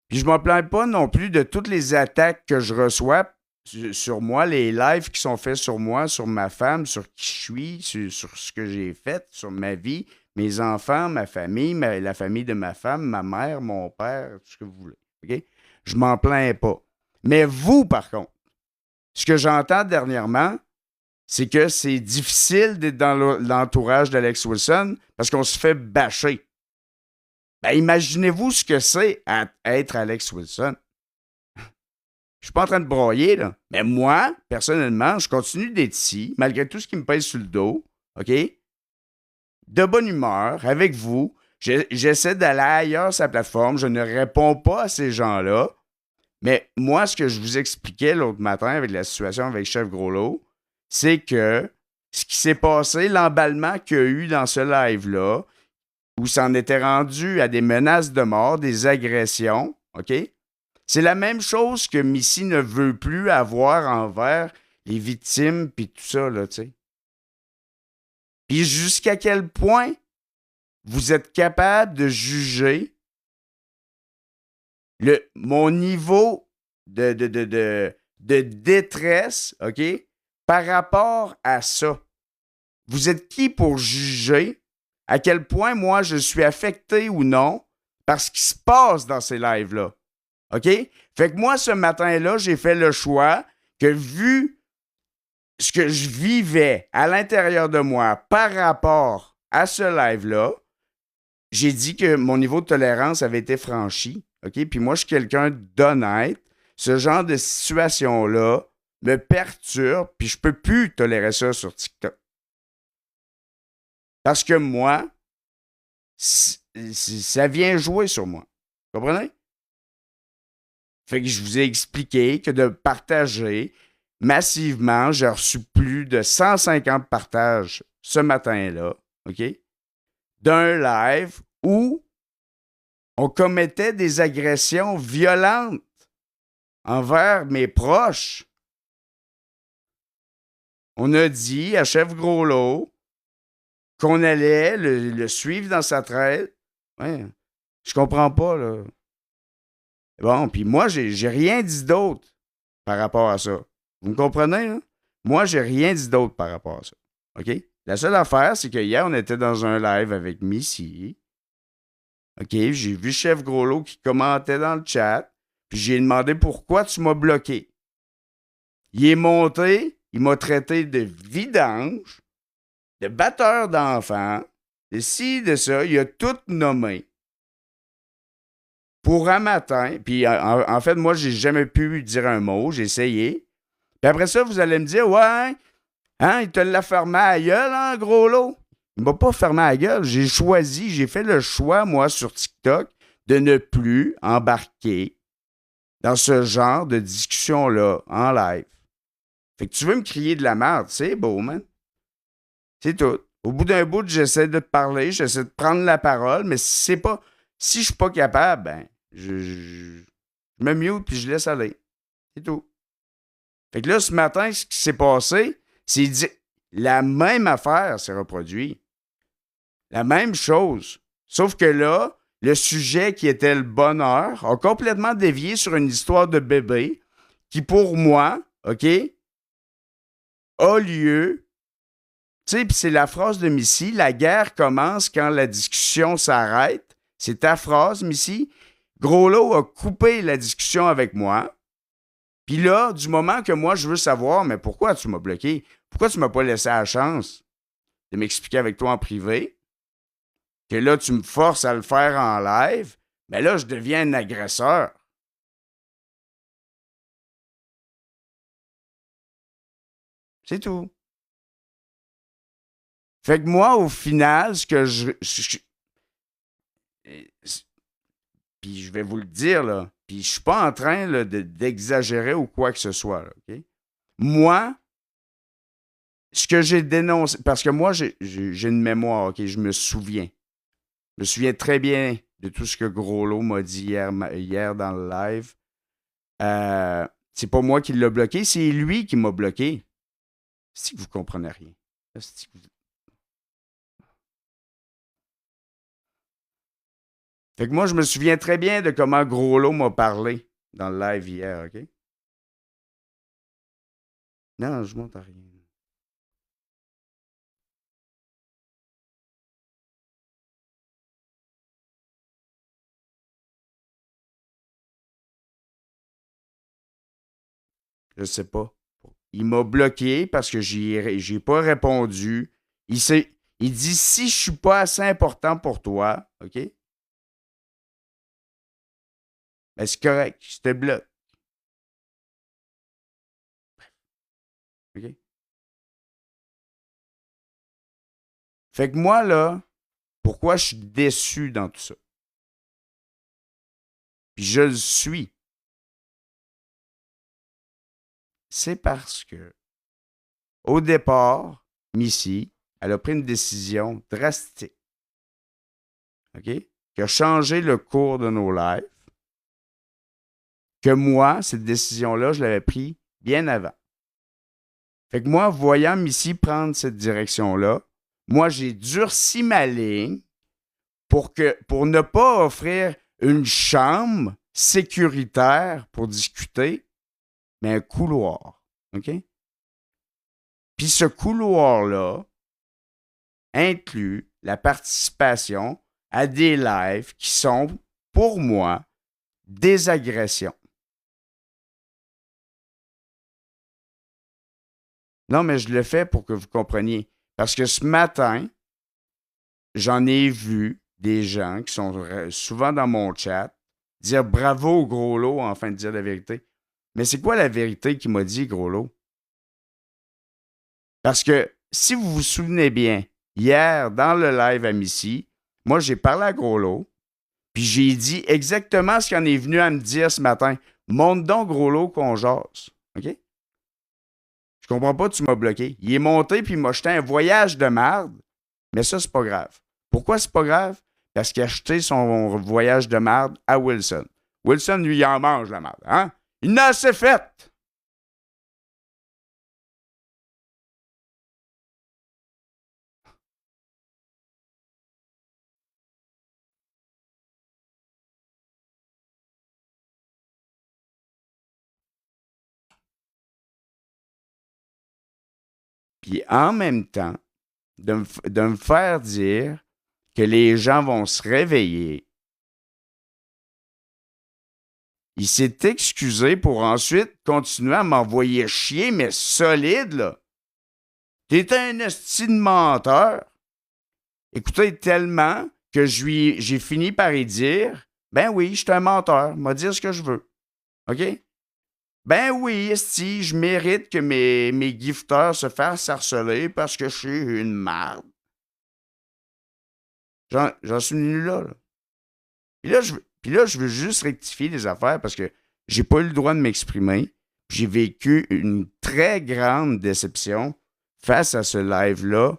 Puis je m'en plains pas non plus de toutes les attaques que je reçois sur moi, les lives qui sont faits sur moi, sur ma femme, sur qui je suis, sur ce que j'ai fait, sur ma vie, mes enfants, ma famille, la famille de ma femme, ma mère, mon père, tout ce que vous voulez. OK? Je m'en plains pas. Mais vous, par contre, ce que j'entends dernièrement, c'est que c'est difficile d'être dans l'entourage d'Alex Wilson parce qu'on se fait bâcher. Ben, imaginez-vous ce que c'est être Alex Wilson. Je suis pas en train de broyer, là. Mais moi, personnellement, je continue d'être ici, malgré tout ce qui me pèse sur le dos, OK? De bonne humeur, avec vous. J'essaie d'aller ailleurs sur la plateforme. Je ne réponds pas à ces gens-là. Mais moi, ce que je vous expliquais l'autre matin avec la situation avec Chef Groslot, c'est que ce qui s'est passé, l'emballement qu'il y a eu dans ce live-là, où ça en était rendu à des menaces de mort, des agressions, OK? C'est la même chose que Missy ne veut plus avoir envers les victimes puis tout ça, là, tu sais. Puis jusqu'à quel point vous êtes capable de juger mon niveau de détresse, OK, par rapport à ça. Vous êtes qui pour juger à quel point moi je suis affecté ou non par ce qui se passe dans ces lives-là? OK? Fait que moi, ce matin-là, j'ai fait le choix que vu ce que je vivais à l'intérieur de moi par rapport à ce live-là, j'ai dit que mon niveau de tolérance avait été franchi. OK? Puis moi, je suis quelqu'un d'honnête. Ce genre de situation-là me perturbe, puis je peux plus tolérer ça sur TikTok. Parce que moi, ça vient jouer sur moi. Vous comprenez? Fait que je vous ai expliqué que de partager massivement, j'ai reçu plus de 150 partages ce matin-là, OK? D'un live où on commettait des agressions violentes envers mes proches. On a dit à Chef Groslot qu'on allait le suivre dans sa traite. Ouais, je comprends pas, là. Bon, puis moi, j'ai rien dit d'autre par rapport à ça. Vous me comprenez, là? Moi, j'ai rien dit d'autre par rapport à ça. OK? La seule affaire, c'est que hier, on était dans un live avec Missy. OK? J'ai vu Chef Groslot qui commentait dans le chat. Puis j'ai demandé pourquoi tu m'as bloqué. Il est monté, il m'a traité de vidange, de batteur d'enfants, de ci, de ça. Il a tout nommé. Pour un matin, puis en fait, moi, j'ai jamais pu dire un mot, j'ai essayé. Puis après ça, vous allez me dire, ouais, hein, il te l'a fermé à la gueule, hein, Groslot? Il m'a pas fermé à la gueule. J'ai fait le choix, moi, sur TikTok, de ne plus embarquer dans ce genre de discussion-là, en live. Fait que tu veux me crier de la merde, c'est beau, man. C'est tout. Au bout d'un bout, j'essaie de te parler, j'essaie de prendre la parole, mais si je suis pas capable, ben, je me mute puis je laisse aller. C'est tout. Fait que là, ce matin, ce qui s'est passé, la même affaire s'est reproduite. La même chose. Sauf que là, le sujet qui était le bonheur a complètement dévié sur une histoire de bébé qui, pour moi, OK, a lieu. Tu sais, puis c'est la phrase de Missy, la guerre commence quand la discussion s'arrête. C'est ta phrase, Missy. Groslot a coupé la discussion avec moi. Puis là, du moment que moi, je veux savoir, mais pourquoi tu m'as bloqué? Pourquoi tu m'as pas laissé la chance de m'expliquer avec toi en privé? Que là, tu me forces à le faire en live, mais là, je deviens un agresseur. C'est tout. Fait que moi, au final, ce que puis je vais vous le dire, là, puis je suis pas en train là, d'exagérer ou quoi que ce soit, là, OK? Moi, ce que j'ai dénoncé, parce que moi, j'ai une mémoire, OK? Je me souviens. Je me souviens très bien de tout ce que Groslot m'a dit hier dans le live. C'est pas moi qui l'ai bloqué, c'est lui qui m'a bloqué. C'est que vous comprenez rien. Fait que moi, je me souviens très bien de comment Groslot m'a parlé dans le live hier, OK? Non, je monte à rien. Je sais pas. Il m'a bloqué parce que j'ai pas répondu. Il dit si je suis pas assez important pour toi, OK? Ben c'est correct, je te bloque. OK? Fait que moi, là, pourquoi je suis déçu dans tout ça? Puis je le suis. C'est parce que, au départ, Missy, elle a pris une décision drastique. OK? Qui a changé le cours de nos lives. Que moi, cette décision-là, je l'avais prise bien avant. Fait que moi, voyant Missy prendre cette direction-là, moi, j'ai durci ma ligne pour ne pas offrir une chambre sécuritaire pour discuter, mais un couloir. OK? Puis ce couloir-là inclut la participation à des lives qui sont, pour moi, des agressions. Non, mais je le fais pour que vous compreniez. Parce que ce matin, j'en ai vu des gens qui sont souvent dans mon chat, dire bravo, gros lot, enfin de dire la vérité. Mais c'est quoi la vérité qu'il m'a dit, gros lot? Parce que si vous vous souvenez bien, hier, dans le live à Missy, moi, j'ai parlé à gros lot, puis j'ai dit exactement ce qu'il en est venu à me dire ce matin. Monte donc, gros lot, qu'on jase. OK? Je comprends pas, tu m'as bloqué. Il est monté, puis il m'a jeté un voyage de merde. Mais ça, c'est pas grave. Pourquoi c'est pas grave? Parce qu'il a acheté son voyage de merde à Wilson. Wilson, lui, il en mange la merde. Hein? Il n'a assez fait! Puis en même temps, de me faire dire que les gens vont se réveiller. Il s'est excusé pour ensuite continuer à m'envoyer chier, mais solide, là. T'es un esti de menteur. Écoutez, tellement que j'ai fini par y dire, ben oui, je suis un menteur, m'a dire ce que je veux. OK? Ben oui, esti, je mérite que mes gifteurs se fassent harceler parce que je suis une merde. J'en suis venu là. Puis là, je veux juste rectifier les affaires parce que j'ai pas eu le droit de m'exprimer. J'ai vécu une très grande déception face à ce live-là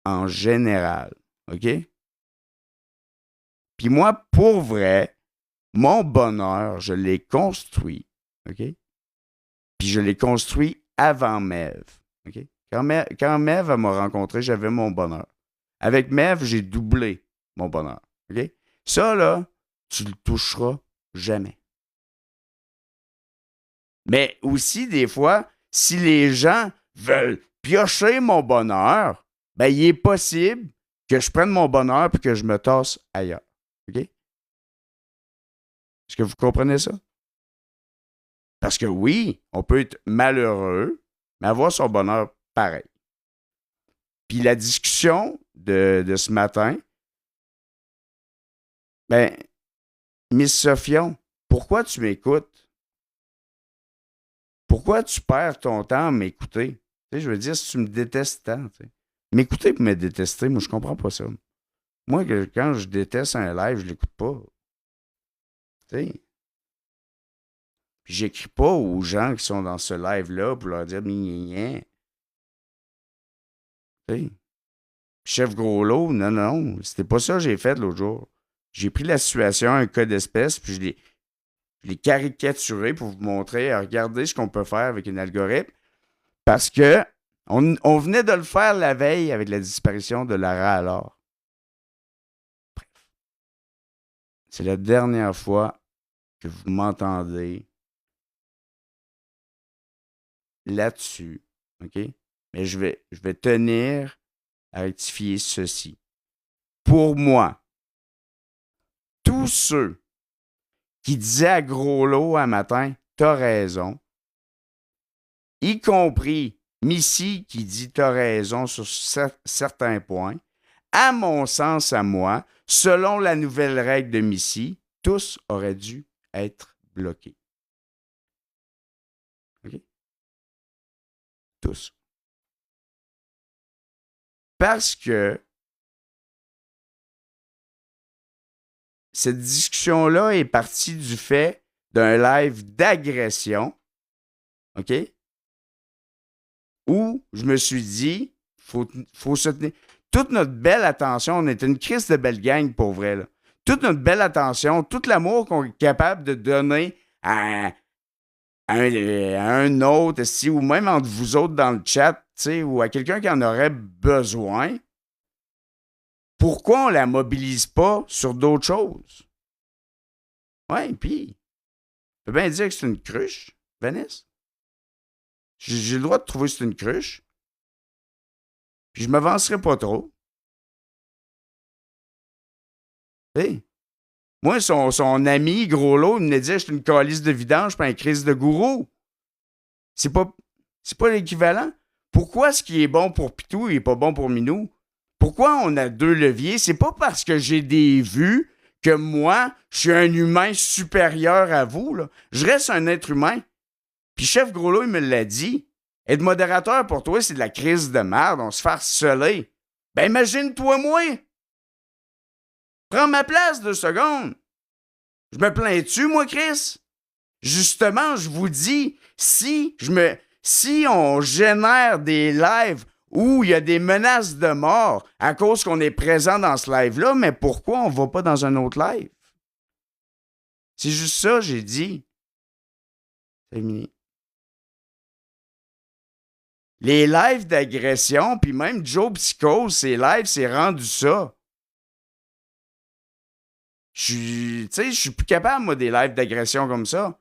en général. OK? Puis moi, pour vrai, mon bonheur, je l'ai construit. OK? Puis je l'ai construit avant Mev. OK? Quand Mev m'a rencontré, j'avais mon bonheur. Avec Mev, j'ai doublé mon bonheur. OK? Ça, là, tu le toucheras jamais. Mais aussi, des fois, si les gens veulent piocher mon bonheur, ben, il est possible que je prenne mon bonheur et que je me tasse ailleurs. OK? Est-ce que vous comprenez ça? Parce que oui, on peut être malheureux, mais avoir son bonheur pareil. Puis la discussion de ce matin, ben, Miss Sofion, pourquoi tu m'écoutes? Pourquoi tu perds ton temps à m'écouter? Tu sais, je veux dire, si tu me détestes tant, tu sais. M'écouter pour me détester, moi, je comprends pas ça. Moi, quand je déteste un live, je l'écoute pas. Tu sais. Puis j'écris pas aux gens qui sont dans ce live-là pour leur dire gna. Tu sais. Chef Gros Lot, non, c'était pas ça que j'ai fait l'autre jour. J'ai pris la situation, un cas d'espèce, puis je l'ai caricaturé pour vous montrer, regardez ce qu'on peut faire avec un algorithme. Parce que on venait de le faire la veille avec la disparition de Lara alors. Bref. C'est la dernière fois que vous m'entendez là-dessus. OK? Mais je vais tenir à rectifier ceci. Pour moi, tous ceux qui disaient à Gros Lot un matin, t'as raison, y compris Missy qui dit t'as raison sur certains points, à mon sens, à moi, selon la nouvelle règle de Missy, tous auraient dû être bloqués. OK? Tous. Parce que cette discussion-là est partie du fait d'un live d'agression, OK? Où je me suis dit, faut se tenir. Toute notre belle attention, on était une crise de belle gang pour vrai, là. Toute notre belle attention, tout l'amour qu'on est capable de donner à un autre, ou même entre vous autres dans le chat, ou à quelqu'un qui en aurait besoin, pourquoi on ne la mobilise pas sur d'autres choses? Ouais, puis, je peux bien dire que c'est une cruche, Vanessa. J'ai le droit de trouver que c'est une cruche. Puis je ne m'avancerai pas trop. Hey. Moi, son ami, Gros Lot, il me disait que j'étais une calice de vidange pas une crise de gourou. C'est pas l'équivalent. Pourquoi ce qui est bon pour Pitou n'est pas bon pour Minou? Pourquoi on a deux leviers? C'est pas parce que j'ai des vues que moi, je suis un humain supérieur à vous, là. Je reste un être humain. Puis Chef Groslot, il me l'a dit. Être modérateur pour toi, c'est de la crise de merde. On se fait harceler. Ben imagine-toi moi. Prends ma place 2 secondes. Je me plains-tu, moi, Chris? Justement, je vous dis, si on génère des lives où il y a des menaces de mort à cause qu'on est présent dans ce live-là, mais pourquoi on va pas dans un autre live? C'est juste ça, j'ai dit. C'est fini. Les lives d'agression, puis même Joe Psycho, ses lives, c'est rendu ça. Je suis plus capable, moi, des lives d'agression comme ça.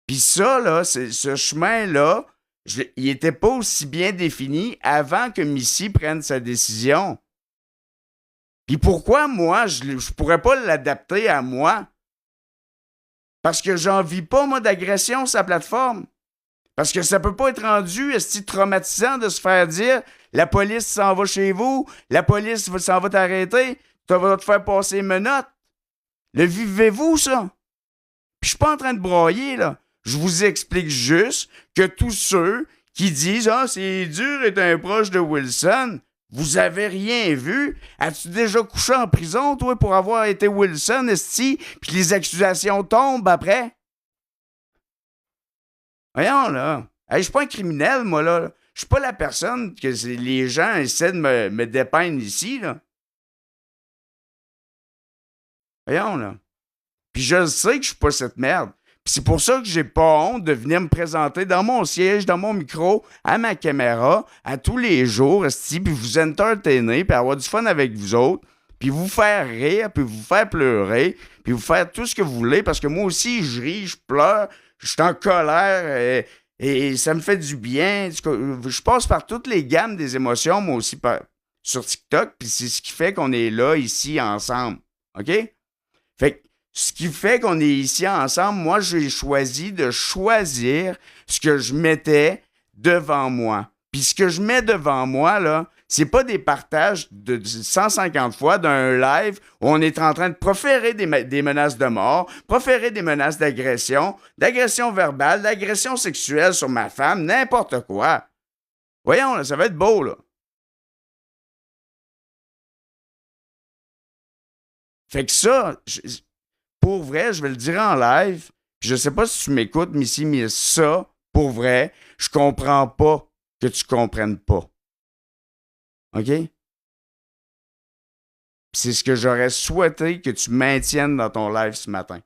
Puis ça, là, ce chemin-là, il était pas aussi bien défini avant que Missy prenne sa décision. Puis pourquoi, moi, je pourrais pas l'adapter à moi? Parce que j'en vis pas, moi, d'agression sur la plateforme. Parce que ça peut pas être rendu traumatisant de se faire dire la police s'en va chez vous, la police s'en va t'arrêter, tu vas te faire passer menottes. Le vivez-vous, ça? Puis je suis pas en train de broyer, là. Je vous explique juste que tous ceux qui disent « Ah, c'est dur d'être un proche de Wilson », vous avez rien vu? As-tu déjà couché en prison, toi, pour avoir été Wilson, esti, puis que les accusations tombent après? Voyons, là. Hey, je suis pas un criminel, moi, là. Je suis pas la personne que les gens essaient de me dépeindre ici, là. Voyons, là. Puis je sais que je suis pas cette merde. Puis c'est pour ça que j'ai pas honte de venir me présenter dans mon siège, dans mon micro, à ma caméra, à tous les jours, esti, puis vous entertainer, puis avoir du fun avec vous autres, puis vous faire rire, puis vous faire pleurer, puis vous faire tout ce que vous voulez, parce que moi aussi, je ris, je pleure, je suis en colère, et ça me fait du bien. Je passe par toutes les gammes des émotions, moi aussi, sur TikTok, puis c'est ce qui fait qu'on est là, ici, ensemble. OK? Fait que ce qui fait qu'on est ici ensemble, moi, j'ai choisi de choisir ce que je mettais devant moi. Puis ce que je mets devant moi, là, c'est pas des partages de 150 fois d'un live où on est en train de proférer des menaces de mort, proférer des menaces d'agression verbale, d'agression sexuelle sur ma femme, n'importe quoi. Voyons, là, ça va être beau, là. Fait que ça, pour vrai, je vais le dire en live, puis je sais pas si tu m'écoutes, Missy, mais ça, pour vrai, je comprends pas que tu comprennes pas. OK? C'est ce que j'aurais souhaité que tu maintiennes dans ton live ce matin.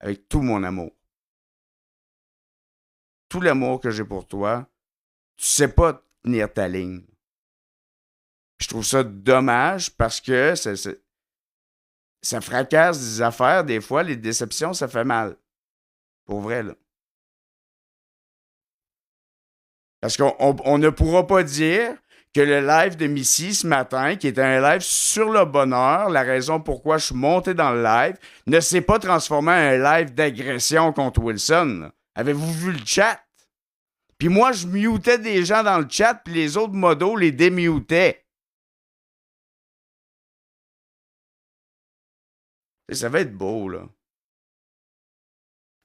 Avec tout mon amour. Tout l'amour que j'ai pour toi, tu sais pas tenir ta ligne. Je trouve ça dommage parce que ça fracasse des affaires. Des fois, les déceptions, ça fait mal. Pour vrai, là. Parce qu'on ne pourra pas dire que le live de Missy ce matin, qui était un live sur le bonheur, la raison pourquoi je suis monté dans le live, ne s'est pas transformé en un live d'agression contre Wilson. Avez-vous vu le chat? Puis moi, je mutais des gens dans le chat, puis les autres modos les démutaient. Ça va être beau, là.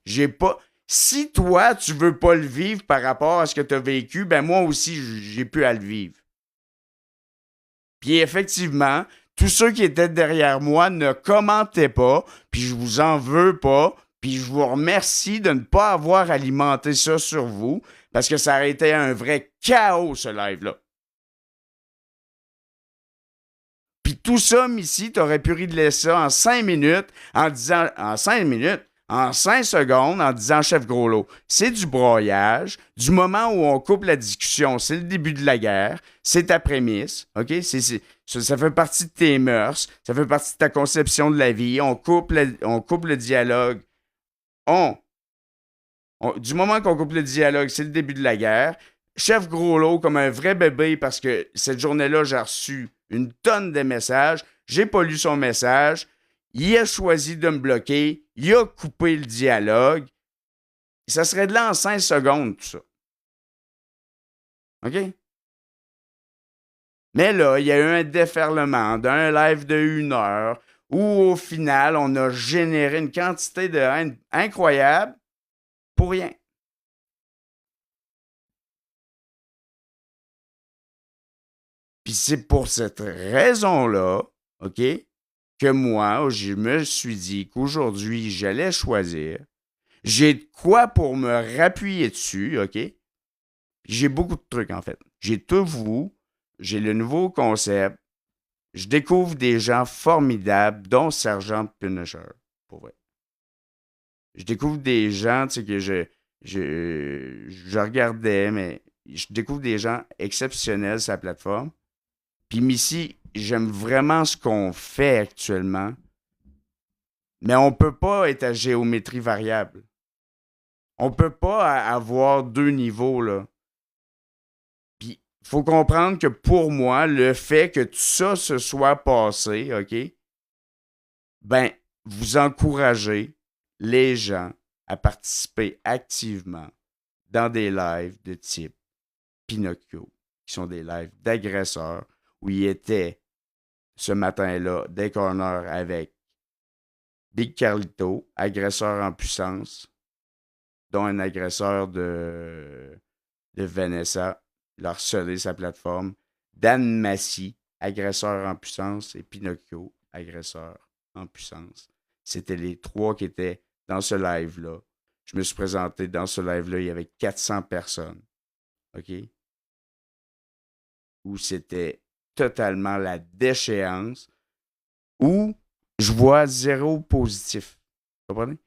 J'ai pas... Si toi, tu veux pas le vivre par rapport à ce que tu as vécu, ben moi aussi, j'ai pu à le vivre. Puis effectivement, tous ceux qui étaient derrière moi ne commentaient pas, puis je vous en veux pas, puis je vous remercie de ne pas avoir alimenté ça sur vous, parce que ça aurait été un vrai chaos, ce live-là. Puis tout ça, Missy, t'aurais pu régler ça en 5 minutes, en disant, en 5 minutes, en 5 secondes, en disant Chef Groslot, c'est du broyage, du moment où on coupe la discussion, c'est le début de la guerre, c'est ta prémisse, OK? Ça fait partie de tes mœurs, ça fait partie de ta conception de la vie, on coupe le dialogue. Du moment qu'on coupe le dialogue, c'est le début de la guerre. Chef Groslot, comme un vrai bébé, parce que cette journée-là, j'ai reçu une tonne de messages, j'ai pas lu son message, il a choisi de me bloquer, il a coupé le dialogue. Ça serait de là en 5 secondes, tout ça. OK? Mais là, il y a eu un déferlement d'un live de 1 heure où, au final, on a généré une quantité de haine incroyable pour rien. Puis c'est pour cette raison-là, OK, que moi, je me suis dit qu'aujourd'hui, j'allais choisir. J'ai de quoi pour me rappuyer dessus, OK? J'ai beaucoup de trucs, en fait. J'ai tout vous, j'ai le nouveau concept. Je découvre des gens formidables, dont Sergent Punisher, pour vrai. Je découvre des gens, tu sais, que je regardais, mais je découvre des gens exceptionnels sur la plateforme. Puis Missy, j'aime vraiment ce qu'on fait actuellement, mais on peut pas être à géométrie variable. On peut pas avoir 2 niveaux, là. Puis, il faut comprendre que pour moi, le fait que tout ça se soit passé, OK, ben, vous encouragez les gens à participer activement dans des lives de type Pinocchio, qui sont des lives d'agresseurs, où il était ce matin-là des corners avec Big Carlito, agresseur en puissance, dont un agresseur de Vanessa, il a harcelé sa plateforme. Dan Massy, agresseur en puissance, et Pinocchio, agresseur en puissance. C'était les 3 qui étaient dans ce live-là. Je me suis présenté dans ce live-là, il y avait 400 personnes. OK? Où c'était totalement la déchéance, où je vois 0 positif. Vous comprenez?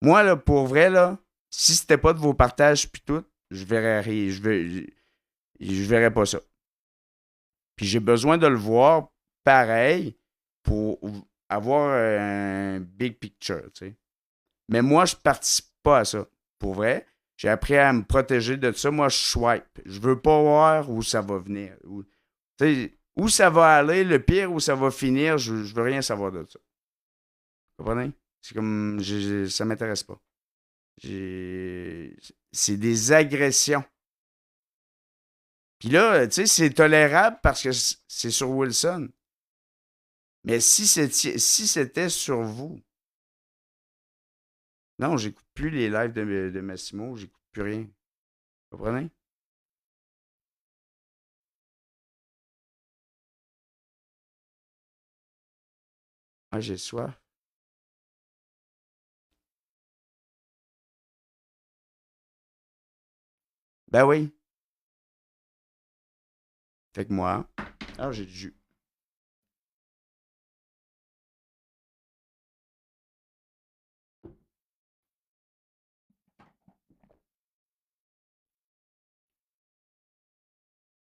Moi, là, pour vrai, là, si c'était pas de vos partages puis tout, je verrais rien. Je verrais pas ça. Puis j'ai besoin de le voir pareil pour avoir un big picture, tu sais. Mais moi, je participe pas à ça. Pour vrai, j'ai appris à me protéger de ça. Moi, je swipe. Je veux pas voir où ça va venir. Où ça va aller, le pire, où ça va finir, je veux rien savoir de ça. Vous comprenez? C'est comme, ça m'intéresse pas. C'est des agressions. Puis là, tu sais, c'est tolérable parce que c'est sur Wilson. Mais si c'était sur vous, non, j'écoute plus les lives de Massimo, j'écoute plus rien. Vous comprenez? Ah, j'ai soif. Ben oui. Fait que moi, alors j'ai du jus.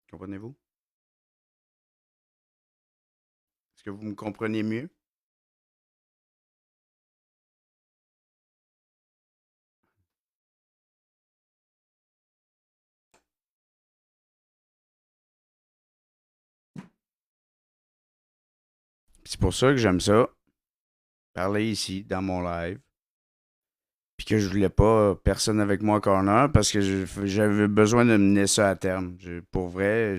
Comprenez-vous? Est-ce que vous me comprenez mieux? C'est pour ça que j'aime ça, parler ici, dans mon live. Puis que je voulais pas personne avec moi en corner parce que j'avais besoin de mener ça à terme. Pour vrai,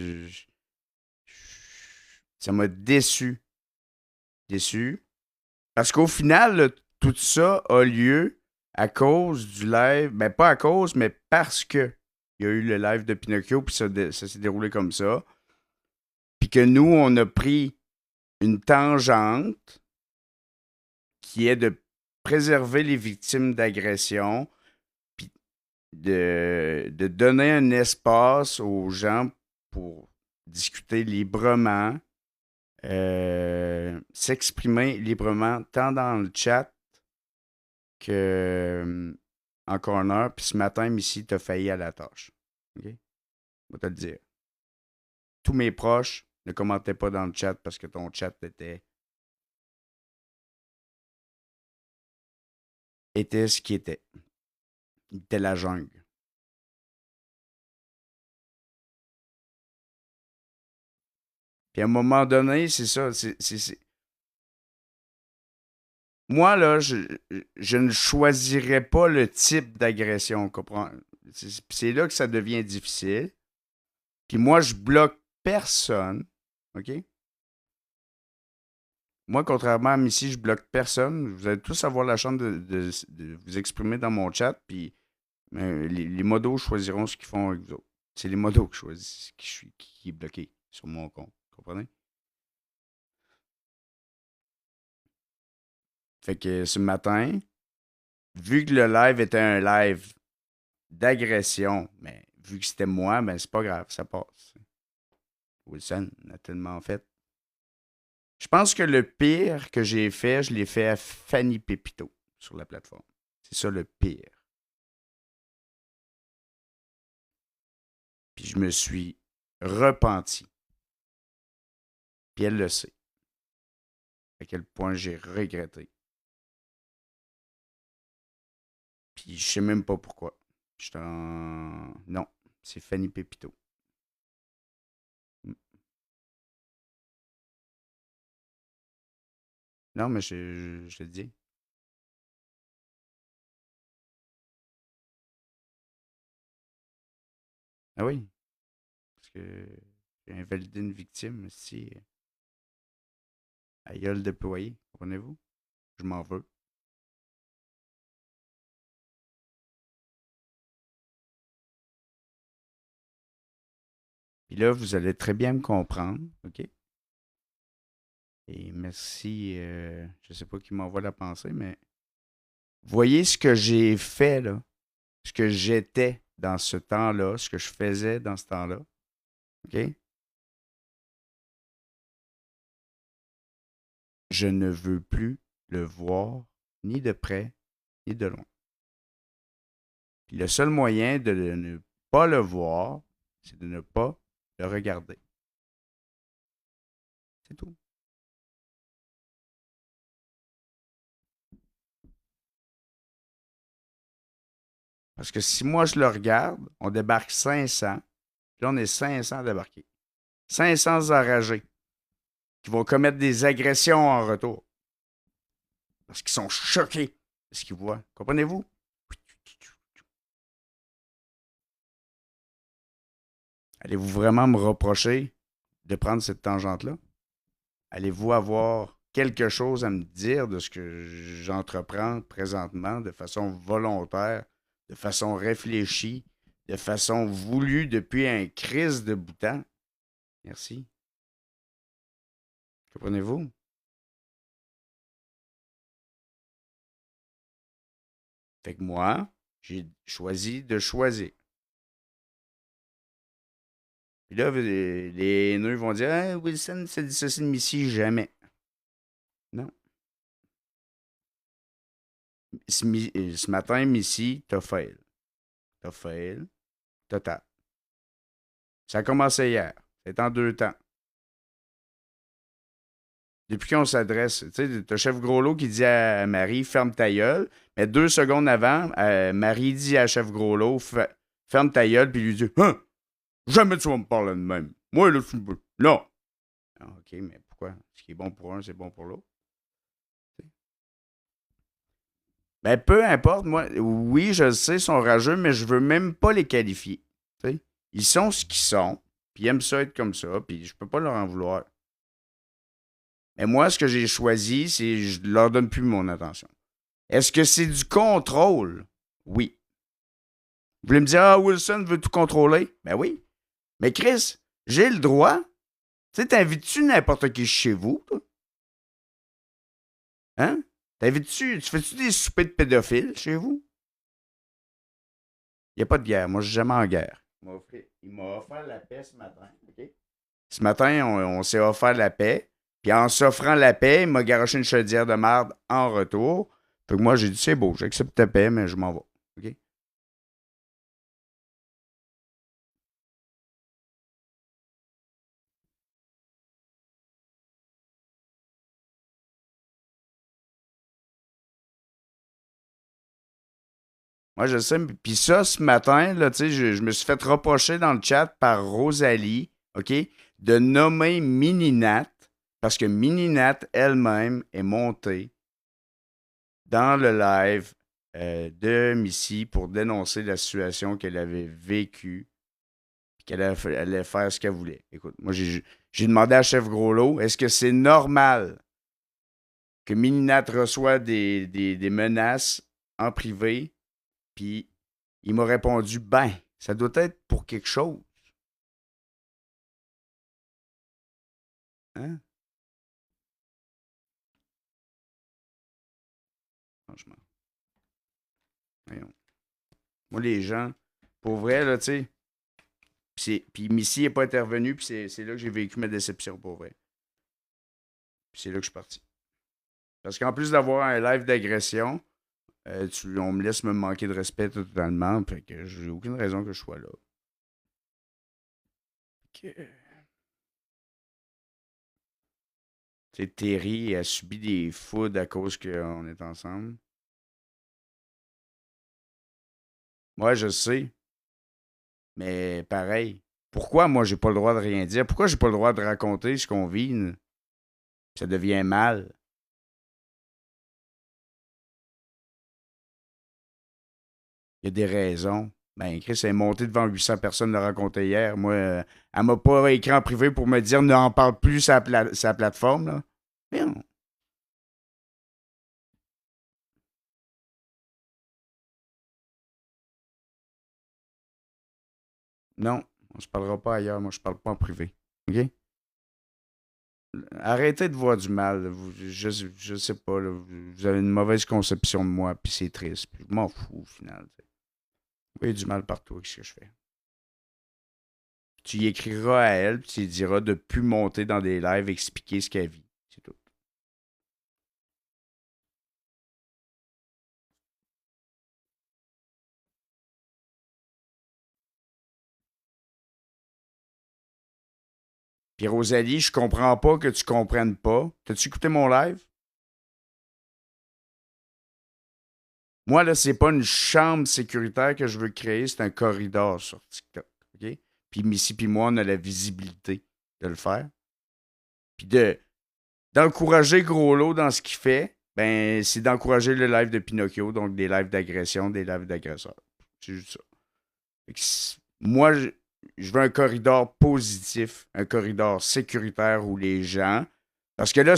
ça m'a déçu. Déçu. Parce qu'au final, là, tout ça a lieu à cause du live. Ben, pas à cause, mais parce que il y a eu le live de Pinocchio, puis ça s'est déroulé comme ça. Puis que nous, on a pris une tangente qui est de préserver les victimes d'agression, puis de donner un espace aux gens pour discuter librement, s'exprimer librement, tant dans le chat que en corner. Puis ce matin, Missy, t'as failli à la tâche. OK? Je vais te le dire. Tous mes proches ne commentaient pas dans le chat parce que ton chat était ce qui était. Il était la jungle. Puis à un moment donné, c'est ça. Moi, là, je ne choisirais pas le type d'agression. Comprends? C'est là que ça devient difficile. Puis moi, je bloque personne. OK? Moi, contrairement à Missy, je bloque personne. Vous allez tous avoir la chance de vous exprimer dans mon chat, puis les modos choisiront ce qu'ils font avec vous autres. C'est les modos qui choisissent qui est bloqué sur mon compte. Comprenez? Fait que ce matin, vu que le live était un live d'agression, mais vu que c'était moi, ben c'est pas grave, ça passe. Wilson a tellement fait. Je pense que le pire que j'ai fait, je l'ai fait à Fanny Pépito sur la plateforme. C'est ça le pire. Puis je me suis repenti. Puis elle le sait. À quel point j'ai regretté. Puis je sais même pas pourquoi. J'étais en... Non, c'est Fanny Pépito. Non, mais je te dis. Ah oui, parce que j'ai invalidé une victime si elle a le déployé. Comprenez-vous? Je m'en veux. Puis là, vous allez très bien me comprendre, OK? Et merci, je sais pas qui m'envoie la pensée, mais voyez ce que j'ai fait, là, ce que j'étais dans ce temps-là, ce que je faisais dans ce temps-là, OK? Je ne veux plus le voir ni de près ni de loin. Puis le seul moyen de ne pas le voir, c'est de ne pas le regarder. C'est tout. Parce que si moi je le regarde, on débarque 500. Puis là, on est 500 à débarquer. 500 enragés qui vont commettre des agressions en retour. Parce qu'ils sont choqués de ce qu'ils voient. Comprenez-vous? Allez-vous vraiment me reprocher de prendre cette tangente-là? Allez-vous avoir quelque chose à me dire de ce que j'entreprends présentement de façon volontaire, de façon réfléchie, de façon voulue depuis un crise de bout de temps? Merci. Comprenez-vous? Fait que moi, j'ai choisi de choisir. Puis là, les haineux vont dire ah, Wilson, c'est dit ceci de Missy, jamais. Non. Ce matin, Missy, t'as fail. T'as fail. Total. Ça a commencé hier. C'est en 2 temps. Depuis qu'on s'adresse, tu sais, t'as Chef Groslo qui dit à Marie, ferme ta gueule. Mais 2 secondes avant, Marie dit à Chef Groslo, ferme ta gueule, puis il lui dit, hein, jamais tu vas me parler de même. Moi, là, non. Ah, OK, mais pourquoi? Ce qui est bon pour un, c'est bon pour l'autre. Ben, peu importe, moi, oui, je le sais, ils sont rageux, mais je veux même pas les qualifier. Tu sais. Ils sont ce qu'ils sont, puis ils aiment ça être comme ça, puis je peux pas leur en vouloir. Mais moi, ce que j'ai choisi, c'est je leur donne plus mon attention. Est-ce que c'est du contrôle? Oui. Vous voulez me dire, ah, Wilson veut tout contrôler? Ben oui. Mais Chris, j'ai le droit. Tu sais, t'invites-tu n'importe qui chez vous, toi? Hein? Tu fais-tu des soupers de pédophiles chez vous? Il n'y a pas de guerre. Moi, je suis jamais en guerre. Il m'a offert la paix ce matin. OK? Ce matin, on s'est offert la paix. Puis en s'offrant la paix, il m'a garoché une chaudière de merde en retour. Fait que moi, j'ai dit, c'est beau, j'accepte ta paix, mais je m'en vais. OK? Moi, je sais. Puis ça, ce matin, là, tu sais, je me suis fait reprocher dans le chat par Rosalie, OK, de nommer Mininat, parce que Mininat elle-même est montée dans le live de Missy pour dénoncer la situation qu'elle avait vécue puis qu'elle allait faire ce qu'elle voulait. Écoute, moi, j'ai demandé à Chef Groslot, est-ce que c'est normal que Mininat reçoit des menaces en privé, puis il m'a répondu, ben, ça doit être pour quelque chose. Hein? Franchement. Voyons. Moi, les gens, pour vrai, là, tu sais, puis Missy n'est pas intervenu, puis c'est là que j'ai vécu ma déception, pour vrai. Puis c'est là que je suis parti. Parce qu'en plus d'avoir un live d'agression, on me laisse me manquer de respect totalement, fait que j'ai aucune raison que je sois là. Tu sais, Terry a subi des foudes à cause qu'on est ensemble. Moi, je sais. Mais pareil, pourquoi moi j'ai pas le droit de rien dire? Pourquoi j'ai pas le droit de raconter ce qu'on vit? Ça devient mal. Il y a des raisons. Ben, Chris est monté devant 800 personnes le raconter hier. Moi, elle m'a pas écrit en privé pour me dire n'en parle plus sa plateforme, là. Mais non. Non, on se parlera pas ailleurs. Moi, je parle pas en privé. OK? Arrêtez de voir du mal. Je sais pas. Là, vous avez une mauvaise conception de moi, puis c'est triste. Puis je m'en fous, au final. T'sais. Vous voyez du mal partout avec ce que je fais. Tu y écriras à elle, puis tu lui diras de plus monter dans des lives, expliquer ce qu'elle vit. C'est tout. Puis Rosalie, je comprends pas que tu comprennes pas. T'as-tu écouté mon live? Moi, là, c'est pas une chambre sécuritaire que je veux créer, c'est un corridor sur TikTok. OK? Puis Missy puis moi, on a la visibilité de le faire. Puis d'encourager Groslot dans ce qu'il fait, ben, c'est d'encourager le live de Pinocchio, donc des lives d'agression, des lives d'agresseurs. C'est juste ça. Moi, je veux un corridor positif, un corridor sécuritaire où les gens. Parce que là,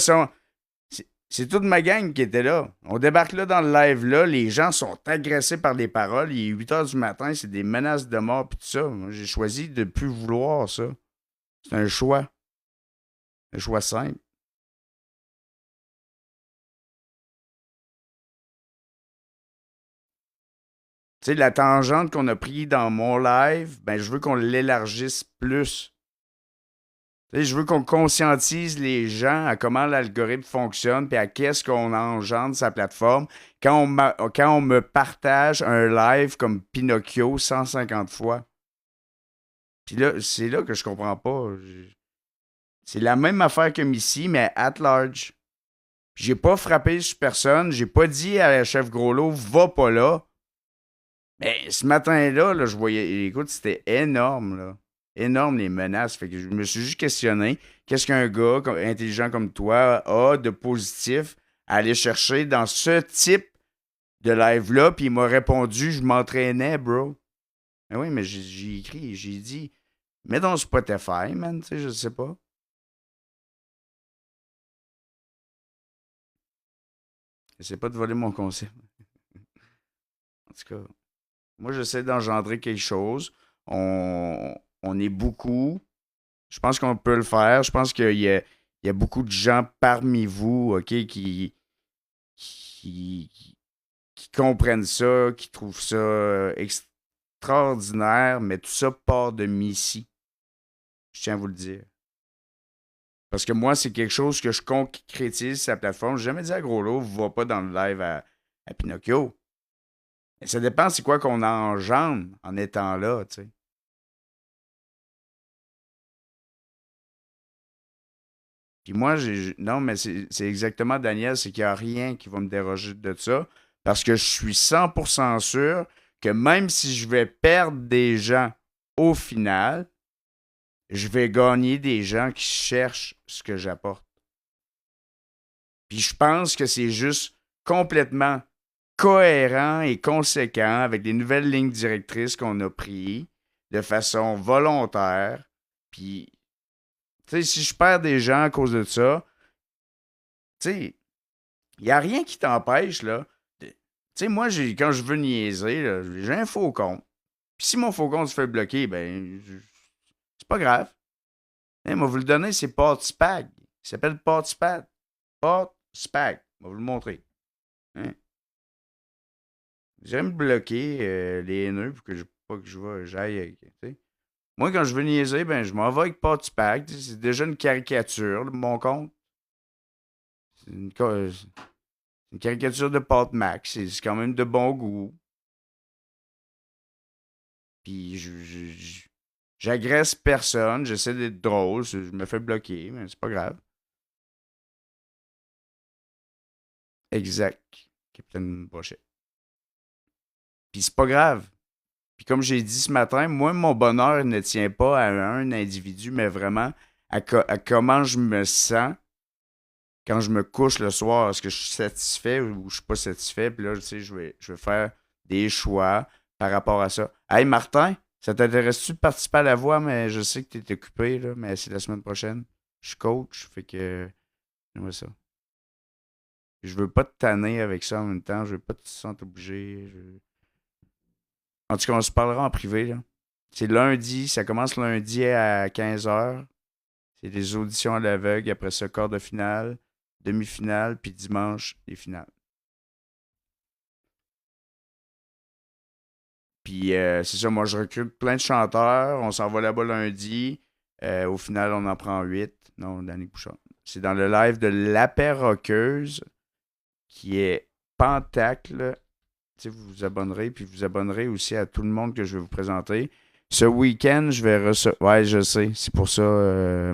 c'est toute ma gang qui était là. On débarque là dans le live là, les gens sont agressés par les paroles. Il est 8 h du matin, c'est des menaces de mort puis tout ça. Moi, j'ai choisi de ne plus vouloir ça. C'est un choix. Un choix simple. Tu sais, la tangente qu'on a pris dans mon live, ben, je veux qu'on l'élargisse plus. Tu sais, je veux qu'on conscientise les gens à comment l'algorithme fonctionne puis à qu'est-ce qu'on engendre sa plateforme. Quand on me partage un live comme Pinocchio 150 fois. Puis là, c'est là que je comprends pas. C'est la même affaire que Missy, mais at large. J'ai pas frappé sur personne. J'ai pas dit à la chef Groslot, va pas là. Mais ce matin-là, là, je voyais. Écoute, c'était énorme, là. Énorme les menaces. Fait que je me suis juste questionné qu'est-ce qu'un gars intelligent comme toi a de positif à aller chercher dans ce type de live-là. Puis il m'a répondu, je m'entraînais, bro. Mais oui, mais j'ai écrit, j'ai dit, mets dans Spotify, man, tu sais, je sais pas. J'essaie pas de voler mon concept. En tout cas, moi, j'essaie d'engendrer quelque chose. On est beaucoup. Je pense qu'on peut le faire. Je pense qu'il y a beaucoup de gens parmi vous, OK, qui, qui comprennent ça, qui trouvent ça extraordinaire, mais tout ça part de Missy. Je tiens à vous le dire. Parce que moi, c'est quelque chose que je concrétise sur la plateforme. J'ai jamais dit à Groslot, va pas dans le live à Pinocchio. Mais ça dépend c'est quoi qu'on engendre en étant là, tu sais. Puis moi, non, mais c'est exactement, Daniel, c'est qu'il n'y a rien qui va me déroger de ça. Parce que je suis 100% sûr que même si je vais perdre des gens au final, je vais gagner des gens qui cherchent ce que j'apporte. Puis je pense que c'est juste complètement cohérent et conséquent avec les nouvelles lignes directrices qu'on a prises, de façon volontaire. Puis, tu sais, si je perds des gens à cause de ça, tu sais, il n'y a rien qui t'empêche, là. Tu sais, moi, quand je veux niaiser, là, j'ai un faux compte. Puis si mon faux compte se fait bloquer, ben, c'est pas grave. Hey, moi, vous le donner, c'est Podspag. Il s'appelle Podspag. Podspag. On va vous le montrer. Hein? J'aime bloquer les haineux pour que pas que j'aille avec. T'sais. Moi, quand je veux niaiser, ben, je m'en vais avec Podspag. C'est déjà une caricature, là, mon compte. C'est une caricature de Podmax. C'est quand même de bon goût. Puis j'agresse personne. J'essaie d'être drôle. Je me fais bloquer, mais c'est pas grave. Exact. Capitaine Brochet. Puis c'est pas grave. Puis comme j'ai dit ce matin, moi, mon bonheur ne tient pas à un individu, mais vraiment à comment je me sens quand je me couche le soir. Est-ce que je suis satisfait ou je suis pas satisfait? Puis là, tu sais, je vais faire des choix par rapport à ça. Hey, Martin, ça t'intéresse-tu de participer à la voix? Mais je sais que tu es occupé, là, mais c'est la semaine prochaine. Je suis coach, fait que j'aimerais ça. Je veux pas te tanner avec ça en même temps. Je veux pas te sentir obligé. En tout cas, on se parlera en privé, là. C'est lundi, ça commence lundi à 15h. C'est des auditions à l'aveugle, après ça, quart de finale, demi-finale, puis dimanche, les finales. Puis c'est ça, moi je recrute plein de chanteurs, on s'en va là-bas lundi. Au final, on en prend 8. Non, Danny Bouchard. C'est dans le live de La Paix Roqueuse, qui est Pentacle. Tu sais, vous vous abonnerez, puis vous abonnerez aussi à tout le monde que je vais vous présenter. Ce week-end, je vais recevoir. Ouais, je sais. C'est pour ça,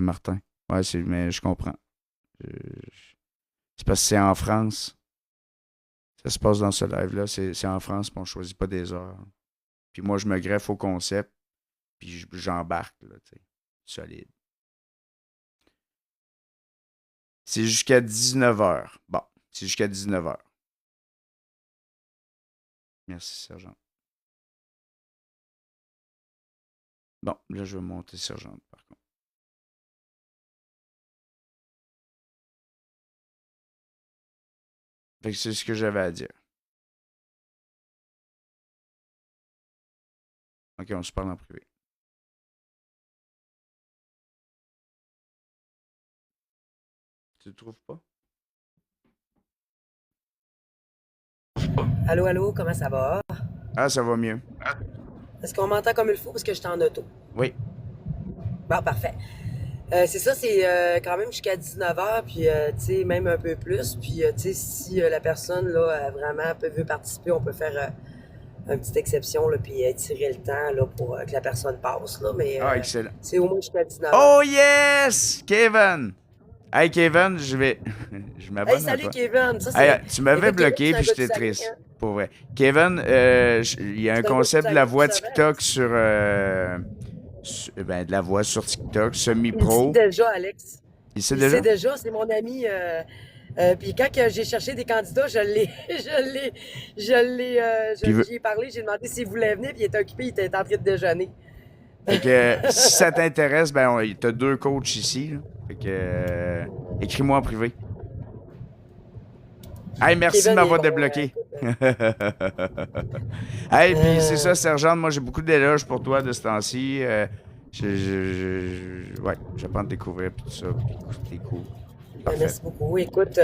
Martin. Ouais, mais je comprends. C'est parce que c'est en France. Ça se passe dans ce live-là. C'est en France, puis on ne choisit pas des heures. Puis moi, je me greffe au concept, puis j'embarque, là, tu sais. Solide. C'est jusqu'à 19h. Bon, c'est jusqu'à 19h. Merci, sergent. Bon, là, je vais monter sergent, par contre. Fait que c'est ce que j'avais à dire. OK, on se parle en privé. Tu le trouves pas? Allô, allô, comment ça va? Ah, ça va mieux. Est-ce qu'on m'entend comme il faut parce que je suis en auto? Oui. Bon, parfait. C'est ça, c'est quand même jusqu'à 19h, puis tu sais, même un peu plus. Puis tu sais, si la personne là vraiment veut participer, on peut faire une petite exception, là, puis tirer le temps là, pour que la personne passe. Là, mais Ah, excellent. c'est au moins jusqu'à 19h. Oh yes! Kevin! Hey, Kevin, je m'abonne Hey, à salut toi. Kevin! Ça, Hey, tu m'avais Kevin, bloqué, c'est un puis gars du j'étais Saguenay, triste. hein? Pour vrai. Kevin, il y a un C'est un gars concept du de la Saguenay, voix tu savais? TikTok sur... ben, de la voix sur TikTok, Il le dit semi-pro. déjà, Alex. Il sait Il déjà? sait déjà, c'est mon ami. Puis quand j'ai cherché des candidats, Puis j'y ai parlé, j'ai demandé s'il voulait venir, puis il était occupé, il était en train de déjeuner. Fait que si ça t'intéresse, ben t'as 2 coachs ici. Là. Fait que écris-moi en privé. Hey, merci Kevin de est m'avoir bon, débloqué. écoute, Hey, puis c'est ça, sergent, moi j'ai beaucoup d'éloges pour toi de ce temps-ci. Ouais, j'apprends à te découvrir puis tout ça, puis t'es cool. Parfait. merci beaucoup. Écoute,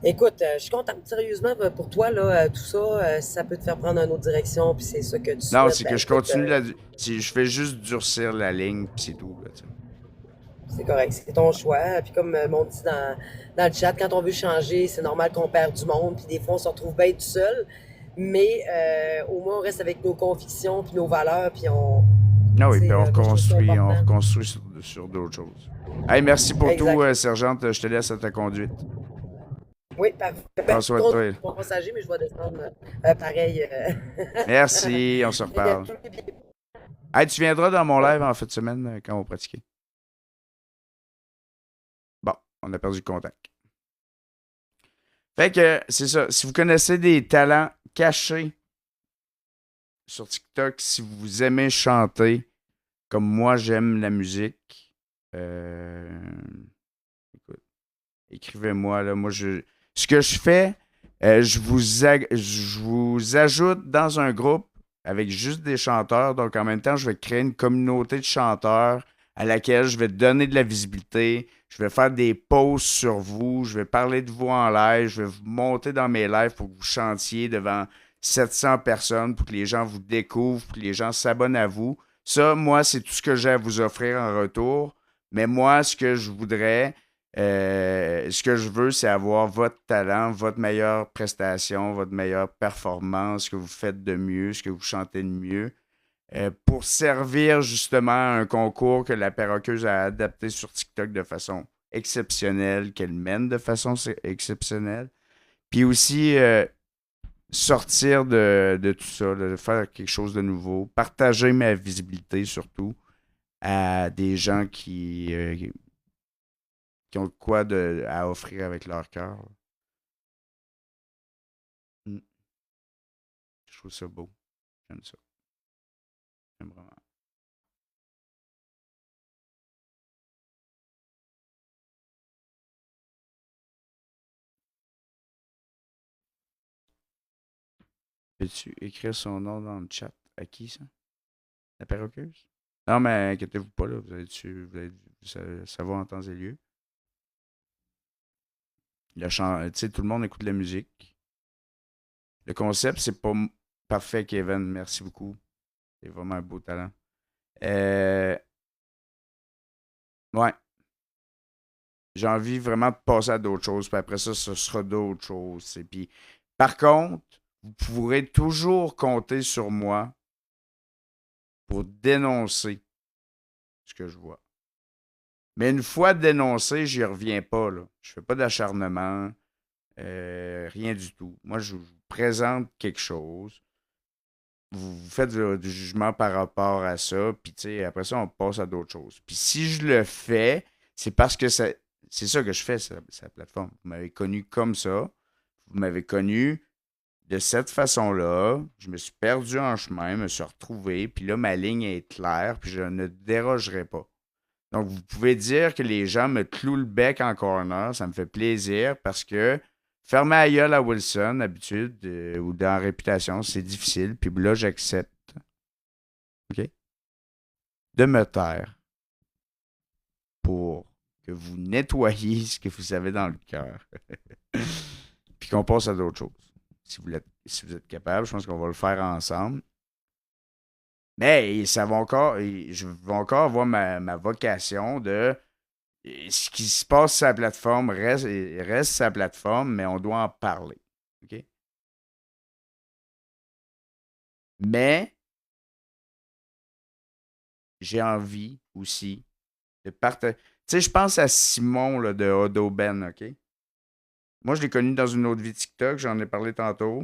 écoute, je suis contente, sérieusement, pour toi, là, tout ça, si ça peut te faire prendre une autre direction, puis c'est ça que tu Non, souhaites, c'est ben que je écoute, continue je fais juste durcir la ligne, puis c'est tout. Là, tu sais. c'est correct, c'est ton choix. Puis comme on dit dans le chat, quand on veut changer, c'est normal qu'on perd du monde, puis des fois, on se retrouve bien tout seul. Mais au moins, on reste avec nos convictions, puis nos valeurs, puis on... Ah oui, tu sais, puis moi, je trouve ça on important. reconstruit sur d'autres choses. Hey, merci pour Exact. tout, sergente. Je te laisse à ta conduite. Oui, parfait. Prends soin de toi. Mon passager, mais je vais descendre pareil. Merci, on se reparle. Hey, tu viendras dans mon live en fin de semaine quand on va pratiquer. Bon, on a perdu le contact. Fait que, c'est ça. Si vous connaissez des talents cachés sur TikTok, si vous aimez chanter, comme moi j'aime la musique, écoute, écrivez-moi là. Ce que je fais, je vous ajoute dans un groupe avec juste des chanteurs. Donc en même temps, je vais créer une communauté de chanteurs à laquelle je vais donner de la visibilité. Je vais faire des posts sur vous. Je vais parler de vous en live. Je vais vous monter dans mes lives pour que vous chantiez devant 700 personnes, pour que les gens vous découvrent, pour que les gens s'abonnent à vous. Ça, moi, c'est tout ce que j'ai à vous offrir en retour. Mais moi, ce que je veux, c'est avoir votre talent, votre meilleure prestation, votre meilleure performance, ce que vous faites de mieux, ce que vous chantez de mieux, pour servir justement à un concours que la perroqueuse a adapté sur TikTok de façon exceptionnelle, qu'elle mène de façon exceptionnelle. Puis aussi, sortir de tout ça, de faire quelque chose de nouveau, partager ma visibilité surtout à des gens qui ont de quoi à offrir avec leur cœur. Mm. Je trouve ça beau. J'aime ça. J'aime vraiment. Peux-tu écrire son nom dans le chat? À qui ça? La perroqueuse? Non, mais inquiétez-vous pas, là. Ça va en temps et lieu. Tu sais, tout le monde écoute de la musique. Le concept, c'est pas parfait, Kevin. Merci beaucoup. C'est vraiment un beau talent. Ouais. J'ai envie vraiment de passer à d'autres choses. Puis après ça, ce sera d'autres choses. Et puis, par contre, vous pourrez toujours compter sur moi pour dénoncer ce que je vois. Mais une fois dénoncé, j'y reviens pas. Là. Je fais pas d'acharnement. Rien du tout. Moi, je vous présente quelque chose. Vous faites du jugement par rapport à ça. Puis, tu sais, après ça, on passe à d'autres choses. Puis, si je le fais, c'est parce que c'est ça que je fais, sur la plateforme. Vous m'avez connu comme ça. Vous m'avez connu de cette façon-là. Je me suis perdu en chemin, me suis retrouvé. Puis là, ma ligne est claire. Puis je ne dérogerai pas. Donc, vous pouvez dire que les gens me clouent le bec en corner. Ça me fait plaisir parce que fermer la gueule à Wilson, d'habitude, ou dans Réputation, c'est difficile. Puis là, j'accepte. OK? De me taire pour que vous nettoyiez ce que vous avez dans le cœur. Puis qu'on passe à d'autres choses. Si vous êtes capable, je pense qu'on va le faire ensemble. Mais je vais encore avoir ma vocation de ce qui se passe sur la plateforme reste sur la plateforme, mais on doit en parler. OK? Mais j'ai envie aussi de partager. Tu sais, je pense à Simon là, de Odo Ben, OK? Moi, je l'ai connu dans une autre vie TikTok, j'en ai parlé tantôt.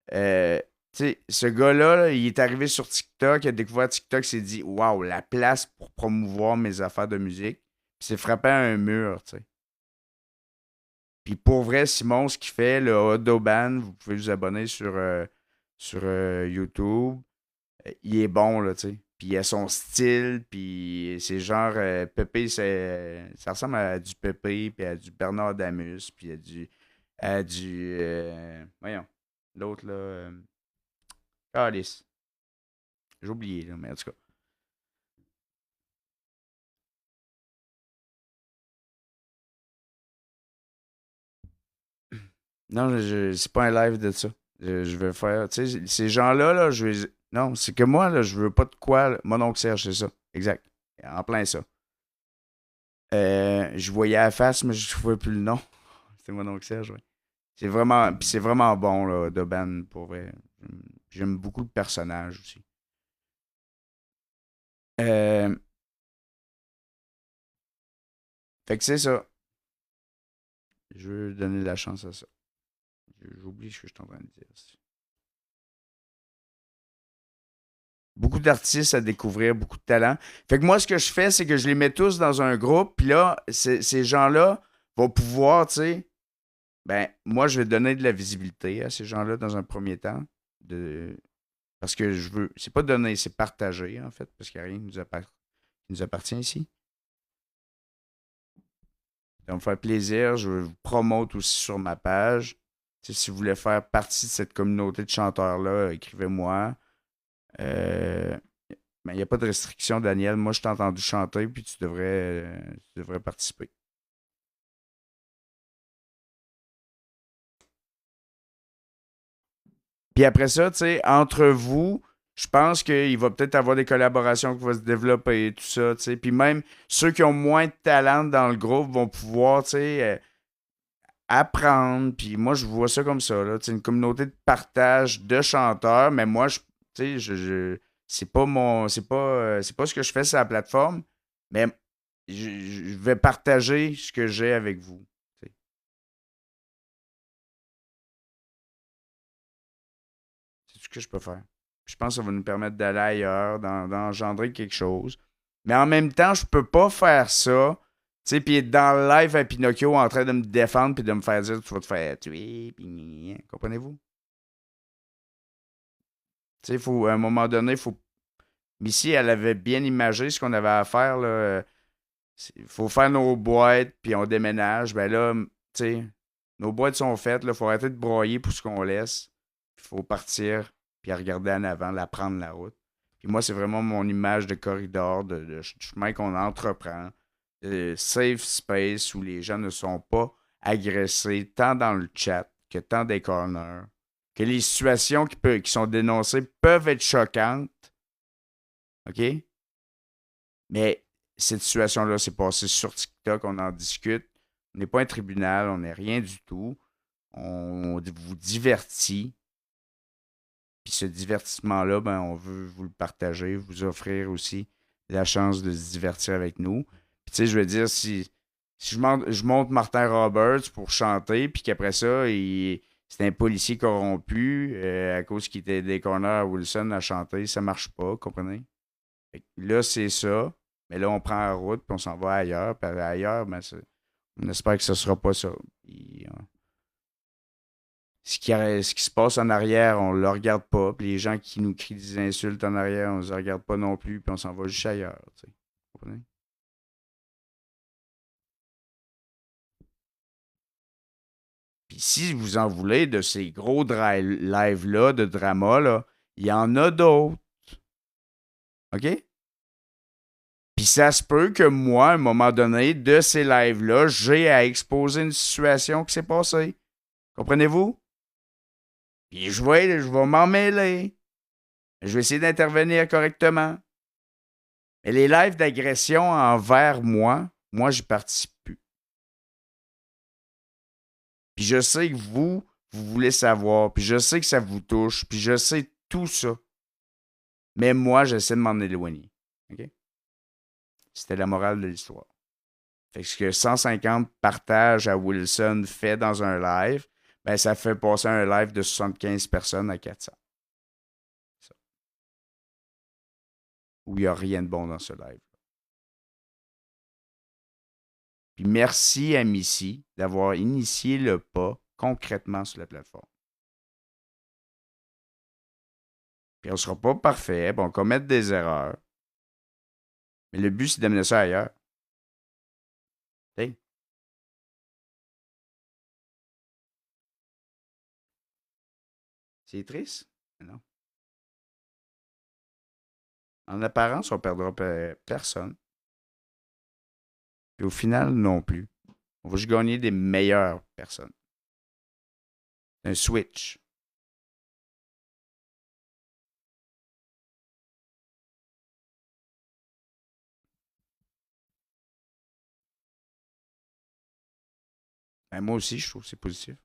Tu sais, ce gars-là, là, il est arrivé sur TikTok, il a découvert TikTok, il s'est dit waouh, la place pour promouvoir mes affaires de musique. Puis c'est frappé à un mur, tu sais. Puis pour vrai, Simon, ce qu'il fait, le Odoban, vous pouvez vous abonner sur YouTube. Il est bon, là, tu sais. Puis il a son style, puis c'est genre Pépé, ça ressemble à du Pépé, puis à du Bernard Damus, puis voyons, l'autre, là, Alice. J'ai oublié, là, mais en tout cas. Non, c'est pas un live de ça. Je vais faire. Tu sais, ces gens-là, là, je vais. Non, c'est que moi, là, je veux pas de quoi. Mon oncle Serge, c'est ça. Exact. En plein ça. Je voyais la face, mais je ne trouvais plus le nom. C'est mon oncle Serge, oui. C'est vraiment bon, là, Doban, pour vrai. J'aime beaucoup le personnage aussi. Euh, Fait que c'est ça. Je veux donner de la chance à ça. J'oublie ce que je suis en train de dire. Beaucoup d'artistes à découvrir, beaucoup de talents. Fait que moi, ce que je fais, c'est que je les mets tous dans un groupe, puis là, ces gens-là vont pouvoir, tu sais, ben, moi, je vais donner de la visibilité à ces gens-là dans un premier temps. Parce que je veux. C'est pas donner, c'est partager, en fait, parce qu'il n'y a rien qui nous appartient ici. Ça va me faire plaisir. Je veux vous promouvoir aussi sur ma page. Tu sais, si vous voulez faire partie de cette communauté de chanteurs-là, écrivez-moi. Mais il n'y a pas de restriction, Daniel. Moi, je t'ai entendu chanter, puis tu devrais participer. Puis après ça, tu sais, entre vous, je pense qu'il va peut-être avoir des collaborations qui vont se développer et tout ça, tu sais. Puis même ceux qui ont moins de talent dans le groupe vont pouvoir, tu sais, apprendre. Puis moi, je vois ça comme ça, là. Tu sais, une communauté de partage de chanteurs, mais moi, tu sais, c'est pas ce que je fais sur la plateforme, mais je vais partager ce que j'ai avec vous. Tu sais. C'est ce que je peux faire. Je pense que ça va nous permettre d'aller ailleurs, d'engendrer quelque chose. Mais en même temps, je peux pas faire ça. Tu sais, puis être dans le live à Pinocchio en train de me défendre puis de me faire dire tu vas te faire tuer, puis comprenez-vous? Tu sais, faut, à un moment donné, il faut. Missy, elle avait bien imagé ce qu'on avait à faire, là. Il faut faire nos boîtes, puis on déménage. Ben là, tu sais, nos boîtes sont faites, il faut arrêter de broyer pour ce qu'on laisse. Il faut partir, puis regarder en avant, la prendre la route. Puis moi, c'est vraiment mon image de corridor, de chemin qu'on entreprend, de safe space où les gens ne sont pas agressés, tant dans le chat que tant des corners, que les situations qui sont dénoncées peuvent être choquantes, OK? Mais cette situation-là s'est passée sur TikTok, on en discute. On n'est pas un tribunal, on n'est rien du tout. On vous divertit. Puis ce divertissement-là, ben, on veut vous le partager, vous offrir aussi la chance de se divertir avec nous. Puis tu sais, je veux dire, si je monte Martin Roberts pour chanter, puis qu'après ça, c'est un policier corrompu à cause qu'il était des corners à Wilson à chanter, ça marche pas, comprenez? Fait que là, c'est ça. Mais là, on prend la route, puis on s'en va ailleurs. Puis ailleurs, ben, on espère que ce ne sera pas ça. Puis, ce qui se passe en arrière, on ne le regarde pas. Puis les gens qui nous crient des insultes en arrière, on ne les regarde pas non plus. Puis on s'en va juste ailleurs. Tu sais. Vous comprenez? Puis si vous en voulez de ces gros lives-là, de drama, là, il y en a d'autres. OK? Puis ça se peut que moi, à un moment donné, de ces lives-là, j'ai à exposer une situation qui s'est passée. Comprenez-vous? Puis je vais m'en mêler. Je vais essayer d'intervenir correctement. Mais les lives d'agression envers moi, j'y participe plus. Puis je sais que vous voulez savoir. Puis je sais que ça vous touche. Puis je sais tout ça. Mais moi, j'essaie de m'en éloigner. OK? C'était la morale de l'histoire. Fait que ce que 150 partages à Wilson fait dans un live, ben ça fait passer un live de 75 personnes à 400. Ça. Où il n'y a rien de bon dans ce live. Puis merci à Missy d'avoir initié le pas concrètement sur la plateforme. Puis on ne sera pas parfait, puis on commettre des erreurs. Mais le but, c'est d'amener ça ailleurs. T'sais? C'est triste? Mais non. En apparence, on ne perdra personne. Et au final, non plus. On va juste gagner des meilleures personnes. Un switch. Ben, moi aussi, je trouve que c'est positif.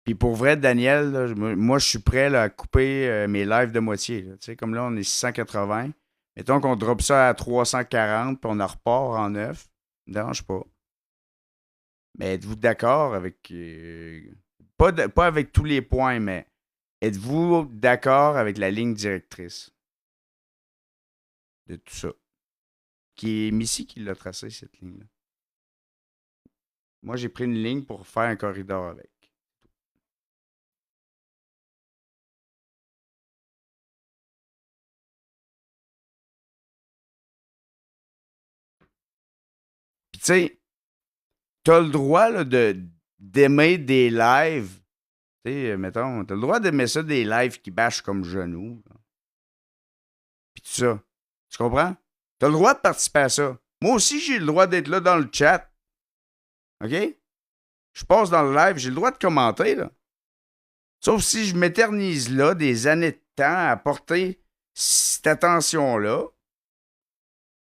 Puis pour vrai, Daniel, là, moi, je suis prêt là, à couper mes lives de moitié. Là. Tu sais, comme là, on est 680. Mettons qu'on drop ça à 340, puis on en repart en 9. Ça me dérange pas. Mais êtes-vous d'accord avec. Pas avec tous les points, mais êtes-vous d'accord avec la ligne directrice de tout ça? Qui est Missy qui l'a tracé, cette ligne-là. Moi, j'ai pris une ligne pour faire un corridor avec. tu sais, t'as le droit là, d'aimer des lives. Tu sais, mettons, t'as le droit d'aimer ça, des lives qui bâchent comme genou. Puis tout ça. Tu comprends? T'as le droit de participer à ça. Moi aussi, j'ai le droit d'être là dans le chat. OK? Je passe dans le live, j'ai le droit de commenter, là. Sauf si je m'éternise là des années de temps à porter cette attention-là,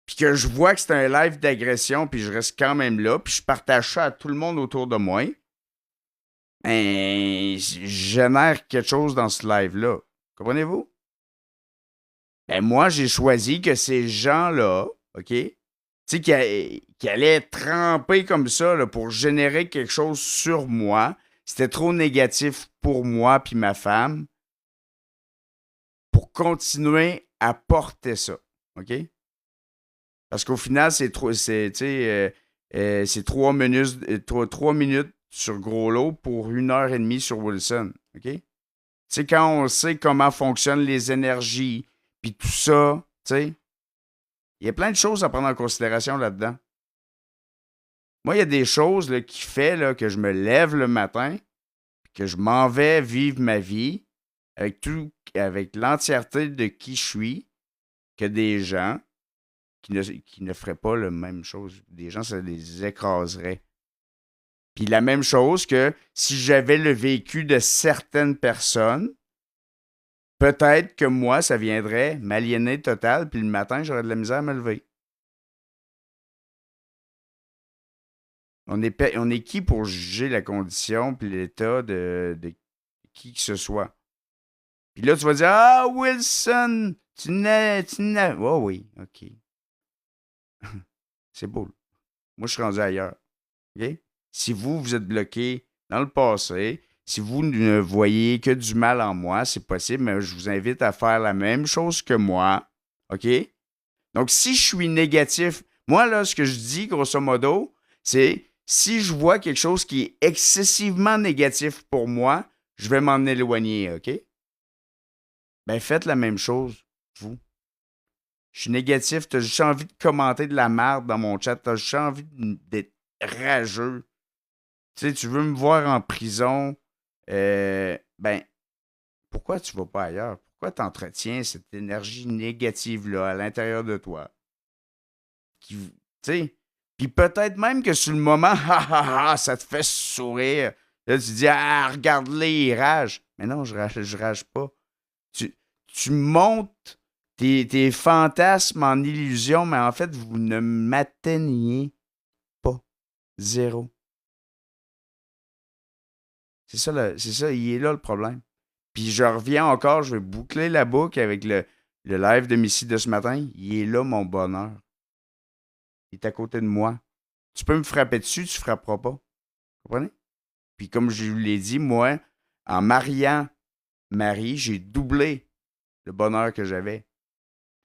puis que je vois que c'est un live d'agression, puis je reste quand même là, puis je partage ça à tout le monde autour de moi, ben, je génère quelque chose dans ce live-là. Comprenez-vous? Ben, moi, j'ai choisi que ces gens-là, OK, tu sais, qui allaient tremper comme ça là, pour générer quelque chose sur moi, c'était trop négatif pour moi puis ma femme, pour continuer à porter ça, OK? Parce qu'au final, c'est 3 minutes, 3 minutes sur Gros Lot pour 1 heure et demie sur Wilson, OK? Tu sais, quand on sait comment fonctionnent les énergies, puis tout ça, tu sais, il y a plein de choses à prendre en considération là-dedans. Moi, il y a des choses là, qui fait là, que je me lève le matin, puis que je m'en vais vivre ma vie avec l'entièreté de qui je suis, que des gens qui ne feraient pas la même chose. Des gens, ça les écraserait. Puis la même chose que si j'avais le vécu de certaines personnes, peut-être que moi, ça viendrait m'aliéner total, puis le matin, j'aurais de la misère à me lever. On est qui pour juger la condition puis l'état de qui que ce soit? Puis là, tu vas dire, ah, Wilson, tu n'es. Oh oui, OK. C'est beau. Moi, je suis rendu ailleurs. OK? Si vous êtes bloqué dans le passé, si vous ne voyez que du mal en moi, c'est possible, mais je vous invite à faire la même chose que moi. OK? Donc, si je suis négatif, moi, là, ce que je dis, grosso modo, c'est si je vois quelque chose qui est excessivement négatif pour moi, je vais m'en éloigner, OK? Ben, faites la même chose, vous. Je suis négatif, t'as juste envie de commenter de la merde dans mon chat, t'as juste envie d'être rageux. Tu sais, tu veux me voir en prison, ben, pourquoi tu vas pas ailleurs? Pourquoi tu entretiens cette énergie négative-là à l'intérieur de toi? Tu sais, puis peut-être même que sur le moment, ça te fait sourire. Là, tu dis, ah, regarde-les, ils ragent. Mais non, je rage pas. Tu montes tes fantasmes en illusion, mais en fait, vous ne m'atteignez pas. Zéro. C'est ça, il est là le problème. Puis je reviens encore, je vais boucler la boucle avec le live de Missy de ce matin. Il est là, mon bonheur. Il est à côté de moi. Tu peux me frapper dessus, tu ne frapperas pas. Vous comprenez? Puis comme je vous l'ai dit, moi, en mariant Marie, j'ai doublé le bonheur que j'avais.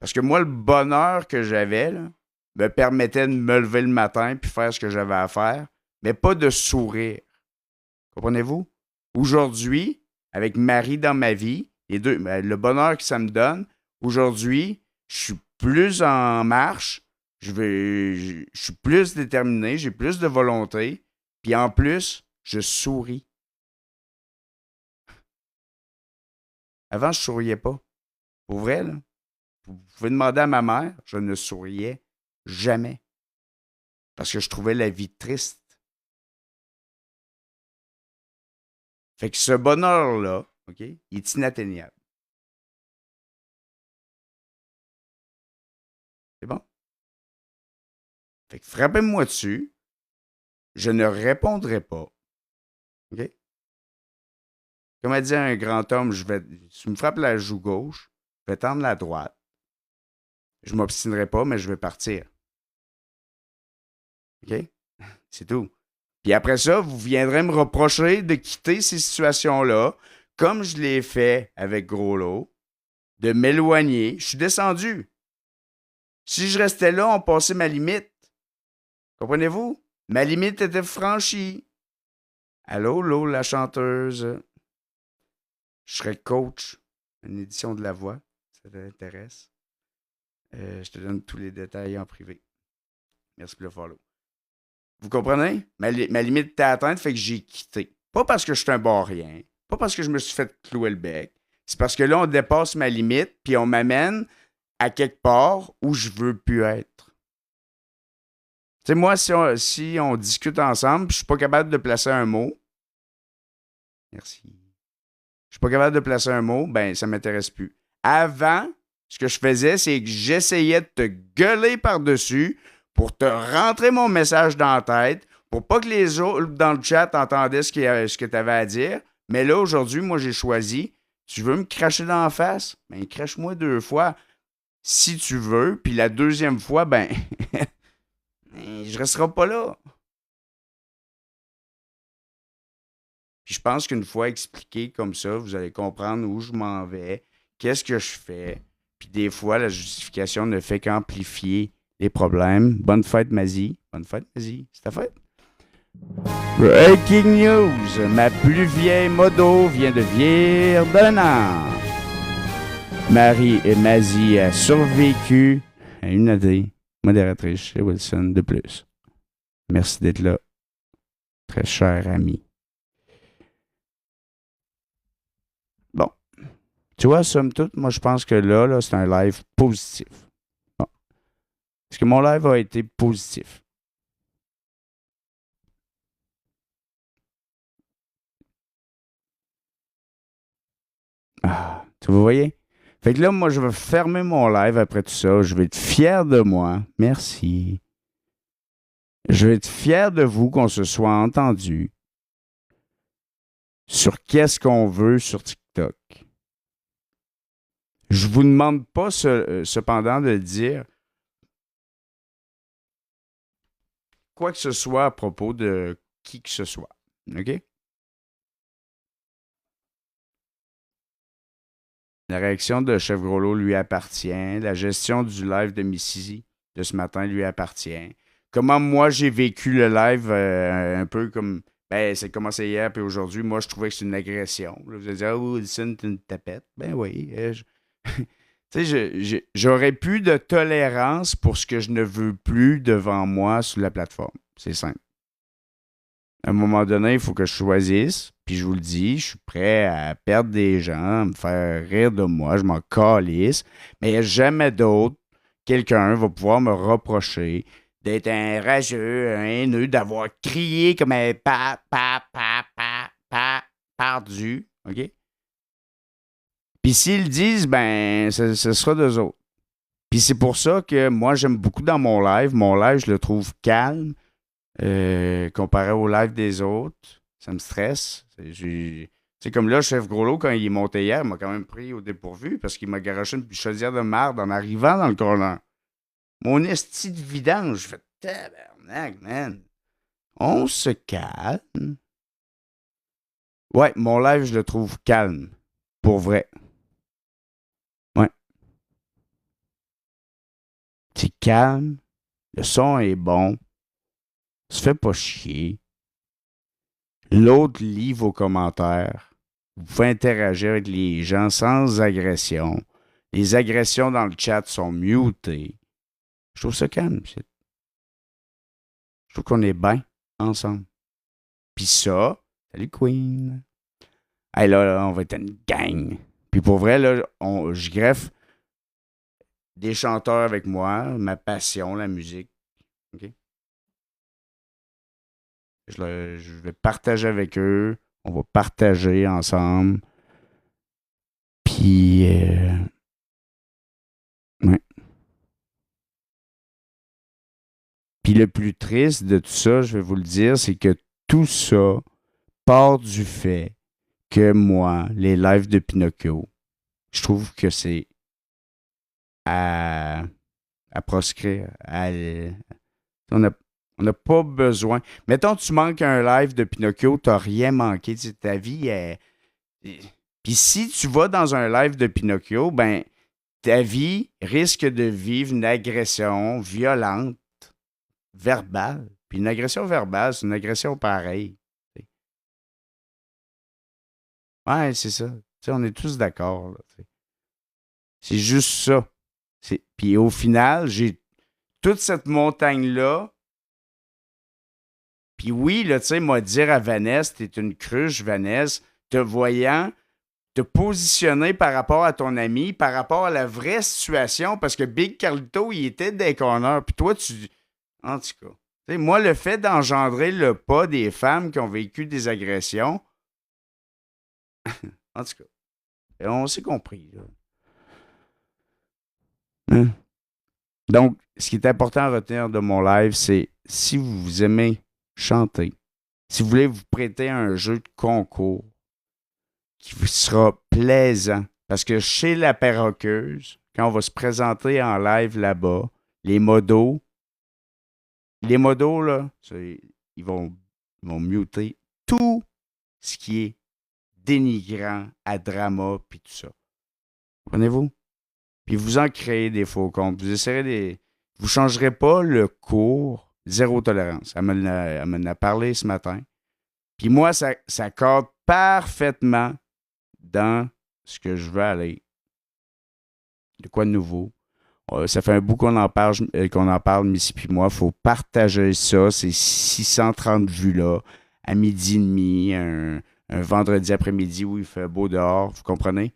Parce que moi, le bonheur que j'avais là, me permettait de me lever le matin puis faire ce que j'avais à faire, mais pas de sourire. Comprenez-vous? Aujourd'hui, avec Marie dans ma vie, le bonheur que ça me donne, aujourd'hui, je suis plus en marche, je suis plus déterminé, j'ai plus de volonté, puis en plus, je souris. Avant, je souriais pas. Pour vrai, là, vous pouvez demander à ma mère, je ne souriais jamais. Parce que je trouvais la vie triste. Fait que ce bonheur-là, OK, il est inatteignable. C'est bon? Fait que frappez-moi dessus. Je ne répondrai pas. OK? Comme a dit un grand homme, tu me frappes la joue gauche, je vais tendre la droite. Je ne m'obstinerai pas, mais je vais partir. OK? C'est tout. Puis après ça, vous viendrez me reprocher de quitter ces situations-là, comme je l'ai fait avec Gros Lot, de m'éloigner. Je suis descendu. Si je restais là, on passait ma limite. Comprenez-vous? Ma limite était franchie. Allô, Lo, la chanteuse. Je serais coach. Une édition de La Voix. Ça t'intéresse? Je te donne tous les détails en privé. Merci pour le follow. Vous comprenez? Ma limite était atteinte, fait que j'ai quitté. Pas parce que je suis un bon rien, pas parce que je me suis fait clouer le bec. C'est parce que là, on dépasse ma limite, puis on m'amène à quelque part où je veux plus être. Tu sais, moi, si on discute ensemble, puis je suis pas capable de placer un mot, merci. Je suis pas capable de placer un mot, ben, ça m'intéresse plus. Avant, ce que je faisais, c'est que j'essayais de te gueuler par-dessus pour te rentrer mon message dans la tête, pour pas que les autres dans le chat entendaient ce que tu avais à dire. Mais là, aujourd'hui, moi, j'ai choisi, tu veux me cracher dans la face? Ben, crache-moi 2 fois si tu veux. Puis la deuxième fois, ben, je resterai pas là. Puis je pense qu'une fois expliqué comme ça, vous allez comprendre où je m'en vais, qu'est-ce que je fais. Puis des fois, la justification ne fait qu'amplifier les problèmes. Bonne fête, Mazie. Bonne fête, Mazie. C'est ta fête? Breaking news. Ma plus vieille modo vient de vieillir d'un an. Marie et Mazie a survécu à une année modératrice chez Wilson de plus. Merci d'être là, très cher ami. Bon. Tu vois, somme toute, moi, je pense que là c'est un live positif. Bon. Est-ce que mon live a été positif? Ah, vous voyez? Fait que là, moi, je vais fermer mon live après tout ça. Je vais être fier de moi. Merci. Je vais être fier de vous qu'on se soit entendu sur qu'est-ce qu'on veut sur TikTok. Je vous demande pas cependant de dire quoi que ce soit à propos de qui que ce soit. OK? La réaction de Chef Groslo lui appartient. La gestion du live de Missy de ce matin lui appartient. Comment moi j'ai vécu le live un peu comme... Ben, c'est commencé hier puis aujourd'hui. Moi, je trouvais que c'est une agression. Là, vous allez dire, oh, Wilson, t'es une tapette. Ben oui. Tu sais, j'aurais plus de tolérance pour ce que je ne veux plus devant moi sur la plateforme. C'est simple. À un moment donné, il faut que je choisisse. Puis je vous le dis, je suis prêt à perdre des gens, à me faire rire de moi, je m'en calisse. Mais il n'y a jamais d'autre. Quelqu'un va pouvoir me reprocher d'être un rageux, un haineux, d'avoir crié comme un pardu. OK? Puis s'ils disent, ben, ce sera d'eux autres. Puis c'est pour ça que moi, j'aime beaucoup dans mon live. Mon live, je le trouve calme comparé au live des autres. Ça me stresse. C'est comme là, Chef Groslo, quand il est monté hier, il m'a quand même pris au dépourvu parce qu'il m'a garoché une chaudière de marde en arrivant dans le corner. Mon esti de vidange, je fais tabarnak, man. On se calme. Ouais, mon live, je le trouve calme. Pour vrai. Ouais. C'est calme. Le son est bon. Se fait pas chier. L'autre lit vos commentaires. Vous pouvez interagir avec les gens sans agression. Les agressions dans le chat sont mutées. Je trouve ça calme. Je trouve qu'on est bien ensemble. Puis ça, salut Queen. Hey, là, on va être une gang. Puis pour vrai, là, je greffe des chanteurs avec moi, ma passion, la musique. OK? Je vais partager avec eux. On va partager ensemble. Puis, ouais. Puis le plus triste de tout ça, je vais vous le dire, c'est que tout ça part du fait que moi, les lives de Pinocchio, je trouve que c'est à proscrire. On n'a pas besoin. Mettons, tu manques un live de Pinocchio, tu n'as rien manqué. Tu sais, ta vie est. Puis si tu vas dans un live de Pinocchio, ben, ta vie risque de vivre une agression violente, verbale. Puis une agression verbale, c'est une agression pareille. Ouais, c'est ça. Tu sais, on est tous d'accord. Là, c'est juste ça. Puis au final, j'ai toute cette montagne-là Puis oui, là, tu sais, moi, dire à Vanessa, t'es une cruche, Vanessa, te voyant, te positionner par rapport à ton ami, par rapport à la vraie situation, parce que Big Carlito, il était des corners, puis toi, tu... En tout cas, tu sais, moi, le fait d'engendrer le pas des femmes qui ont vécu des agressions, en tout cas, on s'est compris, là. Hein? Donc, ce qui est important à retenir de mon live, c'est si vous aimez chanter, si vous voulez vous prêter à un jeu de concours qui vous sera plaisant, parce que chez la perroqueuse, quand on va se présenter en live là-bas, les modos, là, ils vont muter tout ce qui est dénigrant à drama puis tout ça. Comprenez-vous? Puis vous en créez des faux comptes. Vous essaierez vous changerez pas le cours zéro tolérance. Elle m'en a parlé ce matin. Puis moi, ça cadre parfaitement dans ce que je veux aller. De quoi de nouveau? Ça fait un bout qu'on en parle, Missy puis moi. Il faut partager ça, ces 630 vues-là, à midi et demi, un vendredi après-midi où il fait beau dehors. Vous comprenez?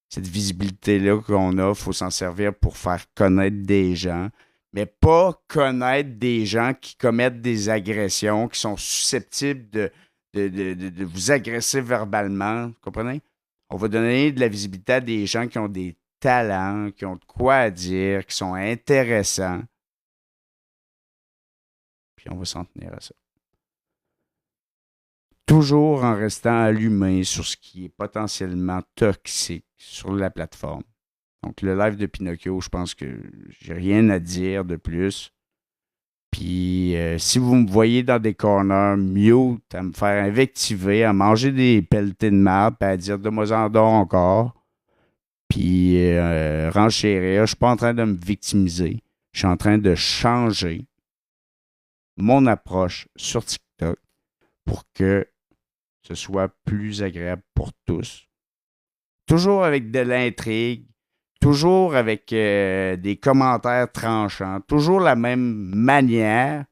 Cette visibilité-là qu'on a, il faut s'en servir pour faire connaître des gens, mais pas connaître des gens qui commettent des agressions, qui sont susceptibles de vous agresser verbalement. Vous comprenez? On va donner de la visibilité à des gens qui ont des talents, qui ont de quoi à dire, qui sont intéressants. Puis on va s'en tenir à ça. Toujours en restant allumé sur ce qui est potentiellement toxique sur la plateforme. Donc, le live de Pinocchio, je pense que j'ai rien à dire de plus. Puis, si vous me voyez dans des corners mute, à me faire invectiver, à manger des pelletés de marde, puis à dire « de-moi en dors encore », puis renchérir, je suis pas en train de me victimiser. Je suis en train de changer mon approche sur TikTok pour que ce soit plus agréable pour tous. Toujours avec de l'intrigue, toujours avec des commentaires tranchants, toujours la même manière,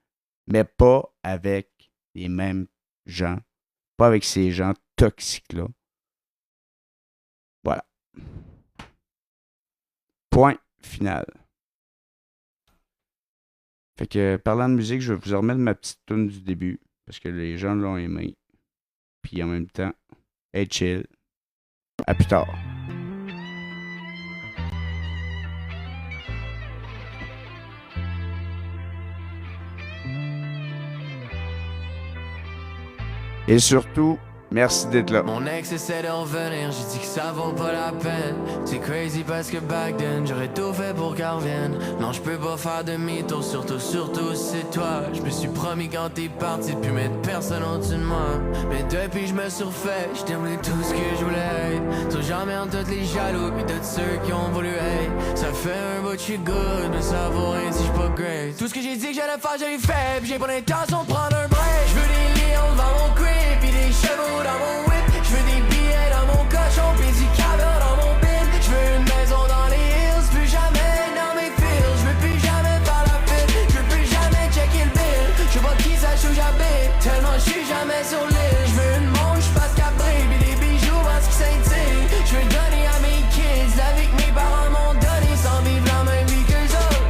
mais pas avec les mêmes gens, pas avec ces gens toxiques-là. Voilà. Point final. Fait que, parlant de musique, je vais vous remettre ma petite tune du début, parce que les gens l'ont aimé. Puis en même temps, hey chill. À plus tard. Et surtout, merci d'être là. Mon ex essaie de revenir, j'ai dit que ça vaut pas la peine. C'est crazy parce que back then, j'aurais tout fait pour qu'elle revienne. Non, je peux pas faire demi-tour, surtout c'est toi. Je me suis promis quand t'es parti de plus mettre personne au-dessus de moi. Mais depuis je me suis refait, je t'aimais tout ce que je voulais être. Sur jamais en tous les jaloux, et de ceux qui ont voulu être. Ça fait un bout de je suis good, mais ça vaut rien si je pas great. Tout ce que j'ai dit que j'allais faire, j'ai fait, pis j'ai pas l'intention de prendre un break. Je veux des lions devant mon crib, pis des chevaux dans mon whip. Je veux des billets dans mon cochon, pis du caviar dans mon bin. Je veux une maison dans les hills, plus jamais dans mes fils. Je veux plus jamais faire la file, je veux plus jamais checker le bill. Je vois qui sache où j'habite, tellement je suis jamais sur l'île. Je veux une montre, j'passe qu'après, pis des bijoux parce qu'ils scintillent. Je veux donner à mes kids, la vie que mes parents m'ont donné, sans vivre la même vie qu'eux autres.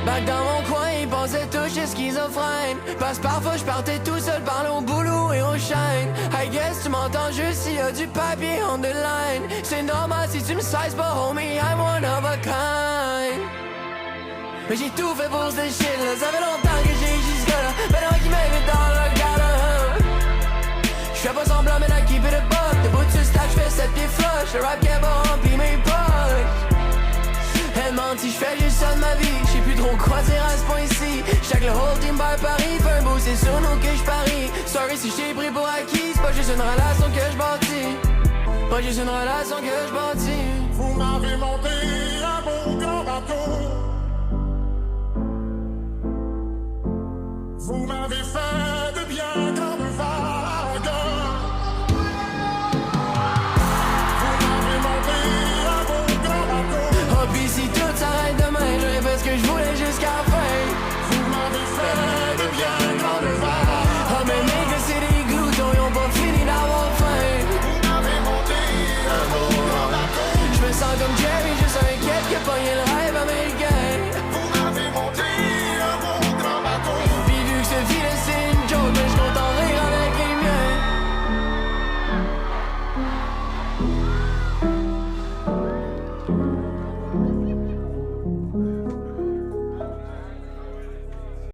Back dans mon coin, ils pensaient tous j'étais schizophrène. Parce que parfois je partais tout seul, parler au boulot et au chaîne. I guess tu m'entends juste s'il y a du papier on the line. C'est normal si tu me sais pas, homie, I'm one of a kind. Mais j'ai tout fait pour ce shit là, ça fait longtemps que j'ai jusque-là. Maintenant qu'ils m'invitent dans le gala. J'fais pas semblant, mais là keep it a buck. Debout sur stack, j'fais 7 pieds flush. Le rap game va remplir mes poches. Elle ment si j'fais juste ça de ma vie. J'sais plus trop quoi dire à ce point-ci. Chaque le whole team by Paris. Fait un beau, c'est sur nous que j'parie. Sorry si j't'ai pris pour acquis. C'est pas juste une relation que j'bâtis. Pas juste une relation que j'bâtis. Vous m'avez monté un beau grand bateau.